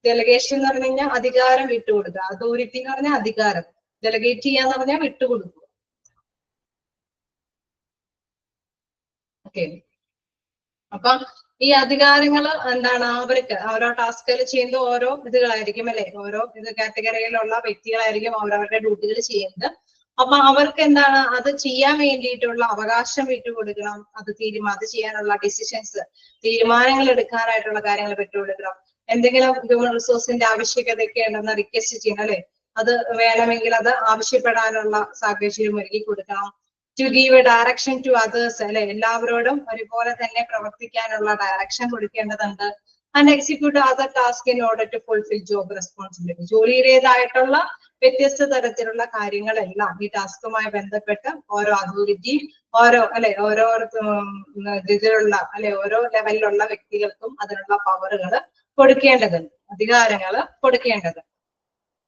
ഡെലഗേഷൻ എന്ന് പറഞ്ഞു കഴിഞ്ഞാൽ അധികാരം വിട്ടുകൊടുക്കുക, അതോറിറ്റി എന്ന് പറഞ്ഞാൽ അധികാരം, ഡെലഗേറ്റ് ചെയ്യാന്ന് പറഞ്ഞാൽ വിട്ടുകൊടുക്കുക. ഓക്കെ, അപ്പൊ ഈ അധികാരങ്ങൾ എന്താണ്? അവർക്ക് ഓരോ ടാസ്കുകൾ ചെയ്യുന്നത് ഓരോ ഇതുകളായിരിക്കും അല്ലെ, ഓരോ ഇത് കാറ്റഗറിയിലുള്ള വ്യക്തികളായിരിക്കും അവരവരുടെ ഡ്യൂട്ടികൾ ചെയ്യുന്നത്. അപ്പൊ അവർക്ക് എന്താണ്? അത് ചെയ്യാൻ വേണ്ടിയിട്ടുള്ള അവകാശം വിട്ടുകൊടുക്കണം, അത് ചെയ്യാനുള്ള ഡിസിഷൻസ്, തീരുമാനങ്ങൾ എടുക്കാനായിട്ടുള്ള കാര്യങ്ങൾ വിട്ടുകൊടുക്കണം. എന്തെങ്കിലും ഹ്യൂമൻ റിസോഴ്സിന്റെ ആവശ്യകതയൊക്കെ ഉണ്ടെന്ന് റിക്വസ്റ്റ് ചെയ്യണം അല്ലെ, അത് വേണമെങ്കിൽ അത് ആവശ്യപ്പെടാനുള്ള സാഹചര്യം ഒരുക്കി കൊടുക്കണം. To give a direction to others അല്ലെ, എല്ലാവരോടും ഒരുപോലെ തന്നെ പ്രവർത്തിക്കാനുള്ള ഡയറക്ഷൻ കൊടുക്കേണ്ടതുണ്ട്. And execute other task in order to fulfil job responsibility, ജോലിയുടേതായിട്ടുള്ള വ്യത്യസ്ത തരത്തിലുള്ള കാര്യങ്ങളെല്ലാം ഈ ടാസ്കുമായി ബന്ധപ്പെട്ട് ഓരോ അതോറിറ്റിയും ഓരോ ഇതിലുള്ള ഓരോ ലെവലിലുള്ള വ്യക്തികൾക്കും അതിനുള്ള പവറുകൾ കൊടുക്കേണ്ടതുണ്ട്, അധികാരങ്ങൾ കൊടുക്കേണ്ടത്.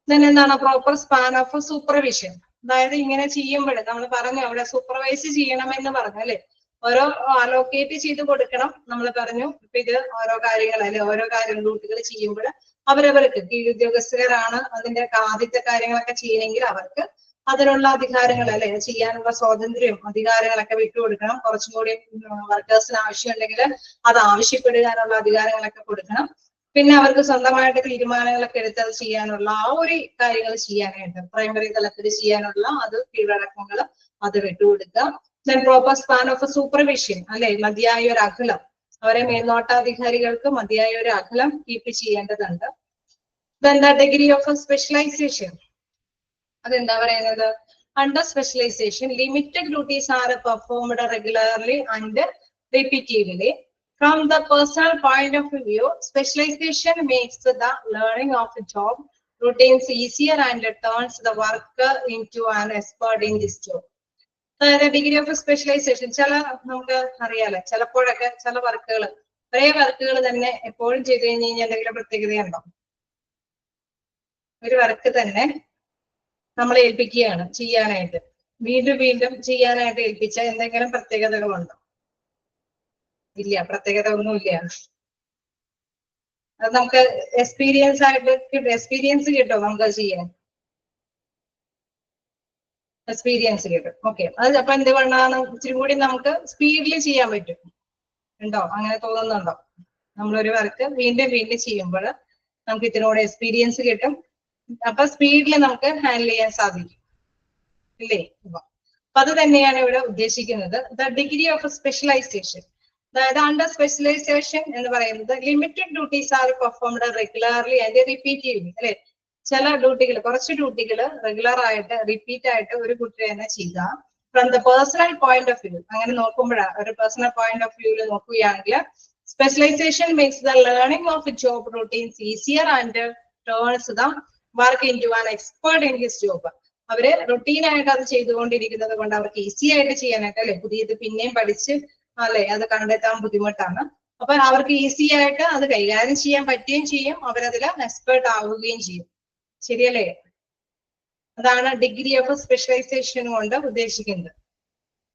എന്താണ്? പ്രോപ്പർ സ്പാൻ ഓഫ് സൂപ്പർവിഷൻ, അതായത് ഇങ്ങനെ ചെയ്യുമ്പോൾ നമ്മൾ പറഞ്ഞു അവിടെ സൂപ്പർവൈസ് ചെയ്യണമെന്ന് പറഞ്ഞു അല്ലെ, ഓരോ അലോക്കേറ്റ് ചെയ്ത് കൊടുക്കണം നമ്മൾ പറഞ്ഞു. ഇപ്പൊ ഇത് ഓരോ കാര്യങ്ങൾ ഓരോ ഡ്യൂട്ടികൾ ചെയ്യുമ്പോൾ അവരവർക്ക് കീഴുദ്യോഗസ്ഥരാണ് അതിന്റെ ആദ്യത്തെ കാര്യങ്ങളൊക്കെ ചെയ്യണമെങ്കിൽ അവർക്ക് അതിനുള്ള അധികാരങ്ങൾ ചെയ്യാനുള്ള സ്വാതന്ത്ര്യം അധികാരങ്ങളൊക്കെ വിട്ടുകൊടുക്കണം. കുറച്ചും കൂടി വർക്കേഴ്സിന് ആവശ്യമുണ്ടെങ്കിൽ അത് ആവശ്യപ്പെടുവാനുള്ള അധികാരങ്ങളൊക്കെ കൊടുക്കണം. പിന്നെ അവർക്ക് സ്വന്തമായിട്ട് തീരുമാനങ്ങളൊക്കെ എടുത്ത് അത് ചെയ്യാനുള്ള ആ ഒരു കാര്യങ്ങൾ ചെയ്യാനായിട്ട് പ്രൈമറി തലത്തിൽ ചെയ്യാനുള്ള അത് കീഴടക്കങ്ങൾ അത് വിട്ടുകൊടുക്കുക. Then proper span of supervision അല്ലെ, മതിയായ ഒരു അകലം, അവരെ മേൽനോട്ടാധികാരികൾക്ക് മതിയായ ഒരു അകലം കീപ്പ് ചെയ്യേണ്ടതുണ്ട്. Then the degree of specialisation, അതെന്താ പറയുന്നത്? Under specialisation limited duties are performed regularly and repetitively. From the personal point of view, specialization makes the learning of a job routines easier and turns the worker into an expert in this job. The degree of specialization, ചില നമുക്ക് അറിയാലോ, ചിലപ്പോഴൊക്കെ ചില വർക്കുകൾ ഒരേ വർക്കുകൾ തന്നെ എപ്പോഴും ചെയ്ത് കഴിഞ്ഞ് കഴിഞ്ഞാൽ എന്തെങ്കിലും പ്രത്യേകതയുണ്ടോ? ഒരു വർക്ക് തന്നെ നമ്മൾ ഏൽപ്പിക്കുകയാണ് ചെയ്യാനായിട്ട്, വീണ്ടും വീണ്ടും ചെയ്യാനായിട്ട് ഏൽപ്പിച്ച എന്തെങ്കിലും പ്രത്യേകതകളുണ്ടോ? ഇല്ല, പ്രത്യേകത ഒന്നുമില്ല. അത് നമുക്ക് എക്സ്പീരിയൻസ് കിട്ടും, നമുക്ക് അത് ചെയ്യാൻ എക്സ്പീരിയൻസ് കിട്ടും. ഓക്കെ, അത് അപ്പൊ എന്തുകൊണ്ടാണ് ഇച്ചിരി കൂടി നമുക്ക് സ്പീഡിൽ ചെയ്യാൻ പറ്റും ഉണ്ടോ? അങ്ങനെ തോന്നുന്നുണ്ടോ? നമ്മളൊരു വർക്ക് വീണ്ടും വീണ്ടും ചെയ്യുമ്പോൾ നമുക്ക് ഇതിനോട് എക്സ്പീരിയൻസ് കിട്ടും, അപ്പൊ സ്പീഡിൽ നമുക്ക് ഹാൻഡിൽ ചെയ്യാൻ സാധിക്കും ഇല്ലേ? അപ്പൊ അത് തന്നെയാണ് ഇവിടെ ഉദ്ദേശിക്കുന്നത്. ദ ഡിഗ്രി ഓഫ് സ്പെഷ്യലൈസേഷൻ, അതായത് അണ്ടർ സ്പെഷ്യലൈസേഷൻ എന്ന് പറയുന്നത് limited duties are performed regularly and repetitively അല്ലെ, ചില ഡ്യൂട്ടികൾ കുറച്ച് ഡ്യൂട്ടികൾ റെഗുലർ ആയിട്ട് റിപ്പീറ്റ് ആയിട്ട് ഒരു കുട്ടി തന്നെ ചെയ്യുക. From the personal point of view, അങ്ങനെ നോക്കുമ്പോഴാണ് ഒരു പേഴ്സണൽ പോയിന്റ് ഓഫ് വ്യൂവിൽ നോക്കുകയാണെങ്കിൽ specialisation makes the learning of job routines easier and turns the work into an expert in his job. അവര് റൊട്ടീനായിട്ട് അത് ചെയ്തുകൊണ്ടിരിക്കുന്നത് കൊണ്ട് അവർക്ക് ഈസി ആയിട്ട് ചെയ്യാനായിട്ട് അല്ലെ, പുതിയത് പിന്നെയും പഠിച്ച് അല്ലെ അത് കണ്ടെത്താൻ ബുദ്ധിമുട്ടാണ്. അപ്പൊ അവർക്ക് ഈസി ആയിട്ട് അത് കൈകാര്യം ചെയ്യാൻ പറ്റുകയും ചെയ്യും, അവരതിൽ എക്സ്പേർട്ട് ആവുകയും ചെയ്യും. ശരിയല്ലേ? അതാണ് ഡിഗ്രി ഓഫ് സ്പെഷ്യലൈസേഷൻ കൊണ്ട് ഉദ്ദേശിക്കുന്നത്.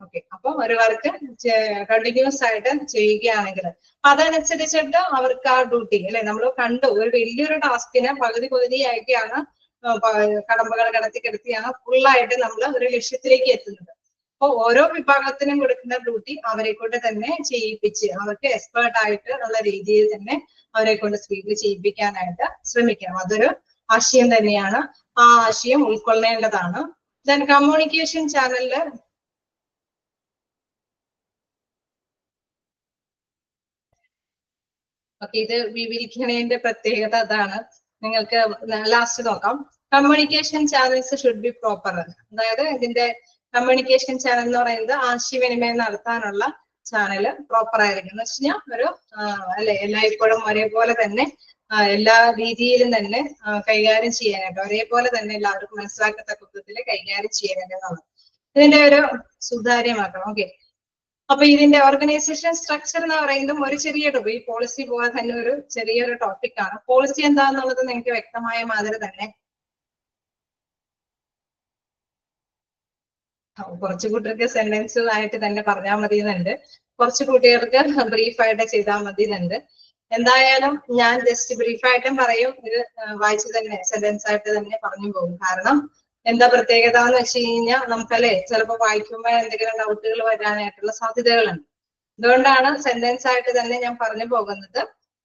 ഓക്കെ, അപ്പൊ ഒരു വർക്ക് കണ്ടിന്യൂസ് ആയിട്ട് ചെയ്യുകയാണെങ്കിൽ അതനുസരിച്ചിട്ട് അവർക്ക് ആ ഡ്യൂട്ടി അല്ലെ, നമ്മൾ കണ്ടു ഒരു വലിയൊരു ടാസ്കിന് പകുതിയായിട്ടാണ് കടമ്പകൾ കിടത്തിയാണ് ഫുള്ളായിട്ട് നമ്മൾ ഒരു ലക്ഷ്യത്തിലേക്ക് എത്തുന്നത്. അപ്പൊ ഓരോ വിഭാഗത്തിനും കൊടുക്കുന്ന ഡ്യൂട്ടി അവരെ കൊണ്ട് തന്നെ ചെയ്യിപ്പിച്ച് അവർക്ക് എക്സ്പേർട്ട് ആയിട്ട് ഉള്ള രീതിയിൽ തന്നെ അവരെ കൊണ്ട് സ്പീഡിൽ ചെയ്യിപ്പിക്കാനായിട്ട് ശ്രമിക്കണം. അതൊരു ആശയം തന്നെയാണ്. ആ ആശയം ഉൾക്കൊള്ളേണ്ടതാണ്. ദെൻ കമ്മ്യൂണിക്കേഷൻ ചാനലില് ഇത് വിവരിക്കണേന്റെ പ്രത്യേകത അതാണ്. നിങ്ങൾക്ക് ലാസ്റ്റ് നോക്കാം. Communication channels should be proper. അതായത് ഇതിന്റെ കമ്മ്യൂണിക്കേഷൻ ചാനൽ എന്ന് പറയുന്നത് ആശയവിനിമയം നടത്താനുള്ള ചാനൽ പ്രോപ്പർ ആയിരിക്കും. എന്ന് വെച്ച് കഴിഞ്ഞാൽ ഒരു അല്ലെ എല്ലായ്പ്പോഴും ഒരേപോലെ തന്നെ എല്ലാ രീതിയിലും തന്നെ കൈകാര്യം ചെയ്യാനായിട്ട് ഒരേപോലെ തന്നെ എല്ലാവർക്കും മനസ്സിലാക്കത്തക്ക വിധത്തിൽ കൈകാര്യം ചെയ്യാനായിട്ടുള്ളതാണ്. ഇതിന്റെ ഒരു സുതാര്യമാക്കണം. ഓക്കെ, അപ്പൊ ഇതിന്റെ ഓർഗനൈസേഷൻ സ്ട്രക്ചർ എന്ന് പറയുന്നതും ഒരു ചെറിയ ഈ പോളിസി പോലെ തന്നെ ഒരു ചെറിയൊരു ടോപ്പിക് ആണ്. പോളിസി എന്താന്നുള്ളത് നിങ്ങൾക്ക് വ്യക്തമായ മാതിരി തന്നെ കുറച്ചു കുട്ടികൾക്ക് സെന്റൻസ് ആയിട്ട് തന്നെ പറഞ്ഞാൽ മതി എന്നുണ്ട്, കുറച്ച് കുട്ടികൾക്ക് ബ്രീഫായിട്ട് ചെയ്താൽ മതി എന്നുണ്ട്. എന്തായാലും ഞാൻ ജസ്റ്റ് ബ്രീഫായിട്ടും പറയും, ഇത് വായിച്ചു തന്നെ സെന്റൻസ് ആയിട്ട് തന്നെ പറഞ്ഞു പോകും. കാരണം എന്താ പ്രത്യേകത എന്ന് വെച്ച് കഴിഞ്ഞാൽ നമുക്കല്ലേ ചിലപ്പോൾ വായിക്കുമ്പോൾ എന്തെങ്കിലും ഡൗട്ടുകൾ വരാനായിട്ടുള്ള സാധ്യതകളുണ്ട്. അതുകൊണ്ടാണ് സെന്റൻസ് ആയിട്ട് തന്നെ ഞാൻ പറഞ്ഞു പോകുന്നത്.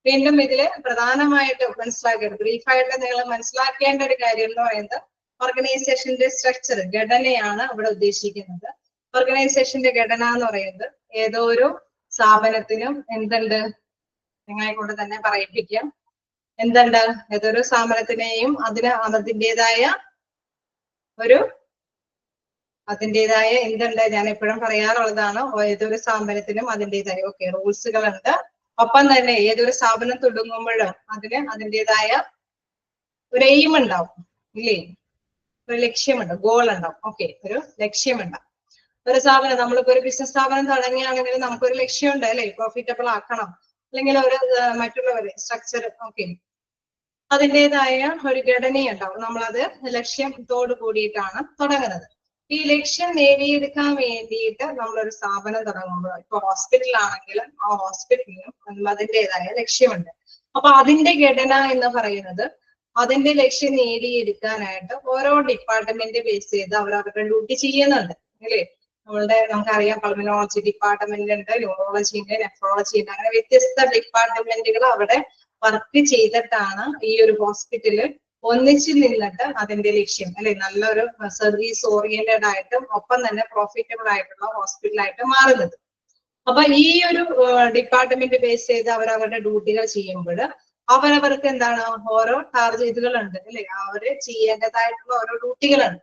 വീണ്ടും ഇതില് പ്രധാനമായിട്ട് മനസ്സിലാക്കേണ്ടത് ബ്രീഫായിട്ട് നിങ്ങൾ മനസ്സിലാക്കേണ്ട ഒരു കാര്യം എന്ന് പറയുന്നത് ഓർഗനൈസേഷന്റെ സ്ട്രക്ചർ, ഘടനയാണ് ഇവിടെ ഉദ്ദേശിക്കുന്നത്. ഓർഗനൈസേഷന്റെ ഘടന എന്ന് പറയുന്നത് ഏതോ ഒരു സ്ഥാപനത്തിനും എന്തുണ്ട്, നിങ്ങളെ കൊണ്ട് തന്നെ പറയിപ്പിക്കാം, എന്തുണ്ട്, ഏതൊരു സ്ഥാപനത്തിനെയും അതിൻ്റെതായ എന്തുണ്ട്, ഞാൻ എപ്പോഴും പറയാറുള്ളതാണ്, ഏതൊരു സ്ഥാപനത്തിനും അതിൻ്റെതായ റൂൾസുകളുണ്ട്. ഒപ്പം തന്നെ ഏതൊരു സ്ഥാപനം തുടങ്ങുമ്പോഴും അതിൻ്റെതായ ഒരു എയിം ഉണ്ടാവും, ഇല്ലേ, ഒരു ലക്ഷ്യമുണ്ട്, ഗോൾ ഉണ്ടാവും. ഒരു ലക്ഷ്യമുണ്ടാവും. ഒരു സ്ഥാപനം, നമ്മളിപ്പോ ഒരു ബിസിനസ് സ്ഥാപനം തുടങ്ങിയാണെങ്കിൽ നമുക്കൊരു ലക്ഷ്യമുണ്ട്, അല്ലെ, പ്രോഫിറ്റബിൾ ആക്കണം, അല്ലെങ്കിൽ ഒരു മറ്റുള്ളവര് സ്ട്രക്ചർ അതിൻ്റെതായ ഒരു ഘടനയുണ്ടാവും. നമ്മളത് ലക്ഷ്യത്തോട് കൂടിയിട്ടാണ് തുടങ്ങുന്നത്. ഈ ലക്ഷ്യം നേടിയെടുക്കാൻ വേണ്ടിയിട്ട് നമ്മളൊരു സ്ഥാപനം തുടങ്ങുമ്പോൾ, ഇപ്പൊ ഹോസ്പിറ്റലാണെങ്കിലും ആ ഹോസ്പിറ്റലിനും അതിൻ്റെതായ ലക്ഷ്യമുണ്ട്. അപ്പൊ അതിന്റെ ഘടന എന്ന് പറയുന്നത് അതിന്റെ ലക്ഷ്യം നേടിയെടുക്കാനായിട്ട് ഓരോ ഡിപ്പാർട്ട്മെന്റ് ബേസ് ചെയ്ത് അവരവരുടെ ഡ്യൂട്ടി ചെയ്യുന്നുണ്ട്, അല്ലേ. നമുക്കറിയാം പൾമനോളജി ഡിപ്പാർട്ട്മെന്റ് ഉണ്ട്, ന്യൂറോളജി ഉണ്ട്, നെഫ്രോളജി ഉണ്ട്, അങ്ങനെ വ്യത്യസ്ത ഡിപ്പാർട്ട്മെന്റുകൾ അവിടെ വർക്ക് ചെയ്തിട്ടാണ് ഈ ഒരു ഹോസ്പിറ്റല് ഒന്നിച്ചു നിന്നിട്ട് അതിന്റെ ലക്ഷ്യം, അല്ലെ, നല്ലൊരു സർവീസ് ഓറിയന്റഡ് ആയിട്ടും ഒപ്പം തന്നെ പ്രോഫിറ്റബിൾ ആയിട്ടുള്ള ഹോസ്പിറ്റലായിട്ട് മാറുന്നത്. അപ്പൊ ഈ ഒരു ഡിപ്പാർട്ട്മെന്റ് ബേസ് ചെയ്ത് അവരവരുടെ ഡ്യൂട്ടികൾ ചെയ്യുമ്പോൾ അവരവർക്ക് എന്താണ് ഓരോ ടാർഗറ്റുകളുണ്ട്, അല്ലെ, അവര് ചെയ്യേണ്ടതായിട്ടുള്ള ഓരോ ഡ്യൂട്ടികളുണ്ട്.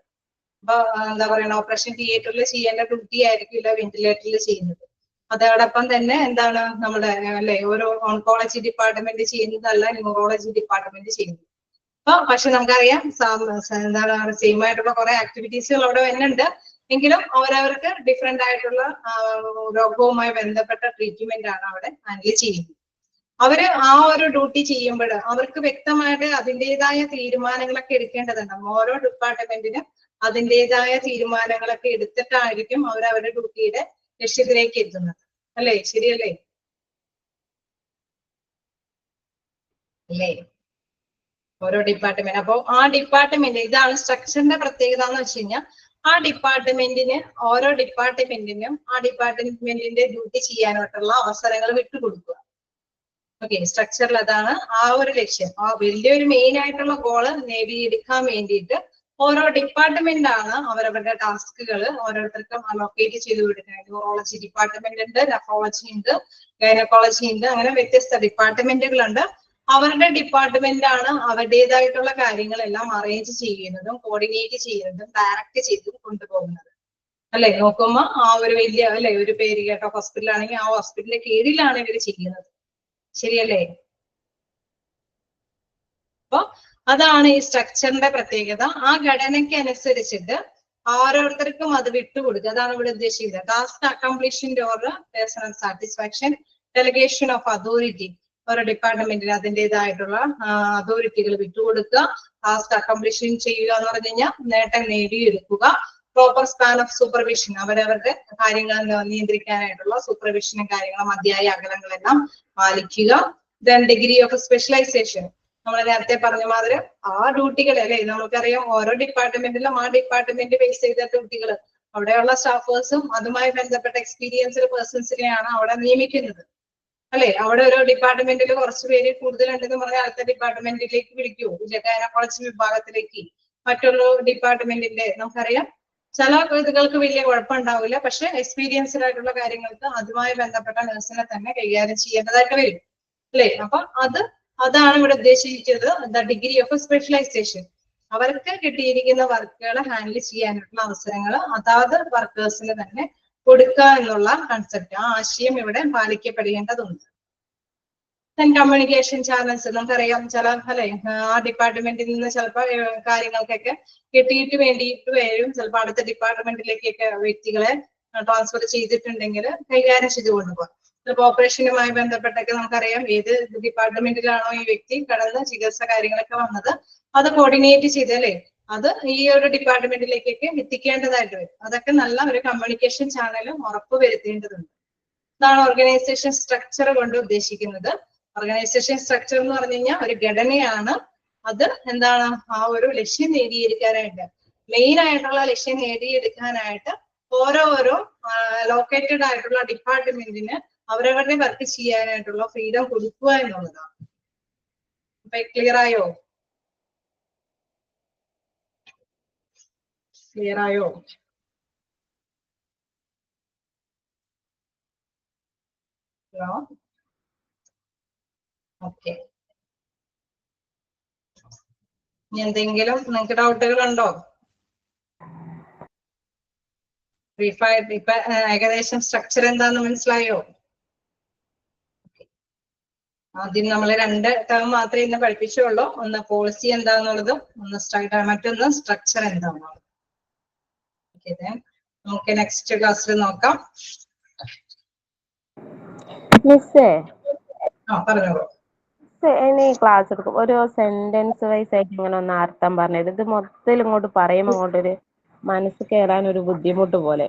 അപ്പൊ എന്താ പറയുക, ഓപ്പറേഷൻ തിയേറ്ററിൽ ചെയ്യേണ്ട ഡ്യൂട്ടി ആയിരിക്കില്ല വെന്റിലേറ്ററിൽ ചെയ്യുന്നത്. അതോടൊപ്പം തന്നെ എന്താണ് നമ്മുടെ അല്ലെ ഓരോ ഓൺകോളജി ഡിപ്പാർട്ട്മെന്റ് ചെയ്യുന്നതല്ല ന്യൂറോളജി ഡിപ്പാർട്ട്മെന്റ് ചെയ്യുന്നത്. പക്ഷെ നമുക്കറിയാം എന്താണ് സെയിം ആയിട്ടുള്ള കുറെ ആക്ടിവിറ്റീസുകൾ അവിടെ വരുന്നുണ്ട്. എങ്കിലും അവരവർക്ക് ഡിഫറെന്റ് ആയിട്ടുള്ള രോഗവുമായി ബന്ധപ്പെട്ട ട്രീറ്റ്മെന്റ് ആണ് അവിടെ ഹാൻഡിൽ ചെയ്യുന്നത്. അവര് ആ ഒരു ഡ്യൂട്ടി ചെയ്യുമ്പോൾ അവർക്ക് വ്യക്തമായിട്ട് അതിൻ്റെതായ തീരുമാനങ്ങളൊക്കെ എടുക്കേണ്ടതുണ്ട്. ഓരോ ഡിപ്പാർട്ട്മെന്റിനും അതിൻ്റെതായ തീരുമാനങ്ങളൊക്കെ എടുത്തിട്ടായിരിക്കും അവരവരുടെ ഡ്യൂട്ടിയുടെ ലക്ഷ്യത്തിലേക്ക് എത്തുന്നത്, അല്ലേ, ശരിയല്ലേ, അല്ലേ, ഓരോ ഡിപ്പാർട്ട്മെന്റ്. അപ്പോൾ ആ ഡിപ്പാർട്ട്മെന്റ്, ഇതാണ് സ്ട്രക്ചറിന്റെ പ്രത്യേകത എന്ന് വെച്ച് കഴിഞ്ഞാൽ ആ ഡിപ്പാർട്ട്മെന്റിന് ഓരോ ഡിപ്പാർട്ട്മെന്റിനും ആ ഡിപ്പാർട്ട്മെന്റിന്റെ ഡ്യൂട്ടി ചെയ്യാനായിട്ടുള്ള അവസരങ്ങൾ വിട്ടുകൊടുക്കുക. സ്ട്രക്ചറിൽ അതാണ് ആ ഒരു ലക്ഷ്യം. ആ വലിയൊരു മെയിൻ ആയിട്ടുള്ള ഗോള് നേടിയെടുക്കാൻ വേണ്ടിയിട്ട് ഓരോ ഡിപ്പാർട്ട്മെന്റ് ആണ് അവരവരുടെ ടാസ്കുകൾ ഓരോരുത്തർക്കും അലോക്കേറ്റ് ചെയ്ത് കൊടുക്കുന്നത്. ന്യൂറോളജി ഡിപ്പാർട്ട്മെന്റ് ഉണ്ട്, നെഫ്രോളജി ഉണ്ട്, ഗൈനക്കോളജി ഉണ്ട്, അങ്ങനെ വ്യത്യസ്ത ഡിപ്പാർട്ട്മെന്റുകളുണ്ട്. അവരുടെ ഡിപ്പാർട്ട്മെന്റ് ആണ് അവരുടേതായിട്ടുള്ള കാര്യങ്ങളെല്ലാം അറേഞ്ച് ചെയ്യുന്നതും കോർഡിനേറ്റ് ചെയ്യുന്നതും ഡയറക്റ്റ് ചെയ്തും കൊണ്ടുപോകുന്നത്, അല്ലെ. നോക്കുമ്പോ ആ ഒരു വലിയ അല്ലെ ഒരു പേര് കേട്ട ഹോസ്പിറ്റൽ ആണെങ്കിൽ ആ ഹോസ്പിറ്റലിന്റെ കീഴിലാണ് ഇവർ ചെയ്യുന്നത്, ശരിയല്ലേ. അപ്പൊ അതാണ് ഈ സ്ട്രക്ചറിന്റെ പ്രത്യേകത. ആ ഘടനയ്ക്ക് അനുസരിച്ചിട്ട് ഓരോരുത്തർക്കും അത് വിട്ടുകൊടുക്കുക, അതാണ് ഇവിടെ ഉദ്ദേശിക്കുന്നത്. Task accomplishment or personal satisfaction, delegation of authority, ഓരോ ഡിപ്പാർട്ട്മെന്റിന് അതിൻ്റെതായിട്ടുള്ള അതോറിറ്റികൾ വിട്ടുകൊടുക്കുക. ടാസ്ക് അക്കംപ്ലിഷൻ ചെയ്യുക എന്ന് പറഞ്ഞു കഴിഞ്ഞാൽ നേട്ടം നേടിയെടുക്കുക. പ്രോപ്പർ സ്പാൻ ഓഫ് സൂപ്പർവിഷൻ, അവരവരുടെ കാര്യങ്ങൾ നിയന്ത്രിക്കാനായിട്ടുള്ള സൂപ്പർവിഷനും കാര്യങ്ങളും മതിയായ അകലങ്ങളെല്ലാം പാലിക്കുക. ദെൻ ഡിഗ്രി ഓഫ് സ്പെഷ്യലൈസേഷൻ, നമ്മൾ നേരത്തെ പറഞ്ഞ മാതിരി ആ ഡ്യൂട്ടികൾ, അല്ലെ, നമുക്കറിയാം ഓരോ ഡിപ്പാർട്ട്മെന്റിലും ആ ഡിപ്പാർട്ട്മെന്റ് ബേസ് ചെയ്ത ഡ്യൂട്ടികൾ അവിടെയുള്ള സ്റ്റാഫേഴ്സും അതുമായി ബന്ധപ്പെട്ട എക്സ്പീരിയൻസ്ഡ് പേഴ്സൺസിനെയാണ് അവിടെ നിയമിക്കുന്നത്. അല്ലെ? അവിടെ ഒരു ഡിപ്പാർട്ട്മെന്റിൽ കുറച്ച് പേര് കൂടുതലുണ്ടെന്ന് പറഞ്ഞാൽ അടുത്ത ഡിപ്പാർട്ട്മെന്റിലേക്ക് വിളിക്കൂ, ഗൈനക്കോളജി വിഭാഗത്തിലേക്ക്. മറ്റുള്ള ഡിപ്പാർട്ട്മെന്റിന്റെ നമുക്കറിയാം ചില ഇതുകൾക്ക് വലിയ കുഴപ്പമുണ്ടാവില്ല, പക്ഷെ എക്സ്പീരിയൻസ്ഡ് ആയിട്ടുള്ള കാര്യങ്ങൾക്ക് അതുമായി ബന്ധപ്പെട്ട നഴ്സിനെ തന്നെ കൈകാര്യം ചെയ്യേണ്ടതായിട്ട് വരും, അല്ലെ? അപ്പൊ അതാണ് ഇവിടെ ഉദ്ദേശിച്ചത്, ദ ഡിഗ്രി ഓഫ് സ്പെഷ്യലൈസേഷൻ. അവർക്ക് കിട്ടിയിരിക്കുന്ന വർക്കുകൾ ഹാൻഡിൽ ചെയ്യാനുള്ള അവസരങ്ങൾ അതാത് വർക്കേഴ്സിന് തന്നെ കൊടുക്കുക എന്നുള്ള കൺസെപ്റ്റ്, ആ ആശയം ഇവിടെ പാലിക്കപ്പെടേണ്ടതുണ്ട്. കമ്മ്യൂണിക്കേഷൻ ചാനൽസ് നമുക്കറിയാം, ചില അല്ലെ ആ ഡിപ്പാർട്ട്മെന്റിൽ നിന്ന് ചിലപ്പോൾ കാര്യങ്ങൾക്കൊക്കെ കിട്ടിയിട്ട് വേണ്ടിയിട്ട് വരും, ചിലപ്പോൾ അടുത്ത ഡിപ്പാർട്ട്മെന്റിലേക്കൊക്കെ വ്യക്തികളെ ട്രാൻസ്ഫർ ചെയ്തിട്ടുണ്ടെങ്കിൽ കൈകാര്യം ചെയ്ത് കൊണ്ടുപോകാം. ചിലപ്പോൾ ഓപ്പറേഷനുമായി ബന്ധപ്പെട്ടൊക്കെ നമുക്കറിയാം ഏത് ഡിപ്പാർട്ട്മെന്റിലാണോ ഈ വ്യക്തി കടന്ന് ചികിത്സ കാര്യങ്ങളൊക്കെ വന്നത് അത് കോർഡിനേറ്റ് ചെയ്ത് അല്ലെ അത് ഈ ഒരു ഡിപ്പാർട്ട്മെന്റിലേക്കൊക്കെ എത്തിക്കേണ്ടതായിട്ട് വരും. അതൊക്കെ നല്ല ഒരു കമ്മ്യൂണിക്കേഷൻ ചാനലും ഉറപ്പ് വരുത്തേണ്ടതുണ്ട്. ഇതാണ് ഓർഗനൈസേഷൻ സ്ട്രക്ചർ കൊണ്ട് ഉദ്ദേശിക്കുന്നത്. ഓർഗനൈസേഷൻ സ്ട്രക്ചർ എന്ന് പറഞ്ഞു കഴിഞ്ഞാൽ ഒരു ഘടനയാണ്. അത് എന്താണ്, ആ ഒരു ലക്ഷ്യം നേടിയെടുക്കാനായിട്ട്, മെയിൻ ആയിട്ടുള്ള ലക്ഷ്യം നേടിയെടുക്കാനായിട്ട് ഓരോ ലൊക്കേറ്റഡ് ആയിട്ടുള്ള ഡിപ്പാർട്ട്മെന്റിന് അവരവരുടെ വർക്ക് ചെയ്യാനായിട്ടുള്ള ഫ്രീഡം കൊടുക്കുക എന്നുള്ളതാണ്. അപ്പൊ ക്ലിയർ ആയോ? ക്ലിയർ ആയോ? Hello, okay. ഇനി എന്തെങ്കിലും നിങ്ങൾക്ക് ഡൗട്ടുകൾ ഉണ്ടോ? ബ്രീഫായിട്ട് ഇപ്പൊ ഏകദേശം സ്ട്രക്ചർ എന്താന്ന് മനസ്സിലായോ? ആദ്യം നമ്മൾ 2 ടേം മാത്രമേ ഇന്ന് പഠിപ്പിച്ചുള്ളൂ. ഒന്ന് പോളിസി എന്താന്നുള്ളതും മറ്റൊന്ന് സ്ട്രക്ചർ എന്താണെന്നുള്ളത്. നമുക്ക് നെക്സ്റ്റ് ക്ലാസ്സിൽ നോക്കാം. മിസ്സേ, പറഞ്ഞോളൂ. ഇനി ക്ലാസ് എടുക്കും ഒരു സെന്റൻസ് വൈസ് ആയിട്ട് ഇങ്ങനെ ഒന്ന് അർത്ഥം പറഞ്ഞത്. ഇത് മൊത്തത്തിൽ ഇങ്ങോട്ട് പറയുമ്പോൾ അങ്ങോട്ടൊരു മനസ്സ് കയറാൻ ഒരു ബുദ്ധിമുട്ട് പോലെ.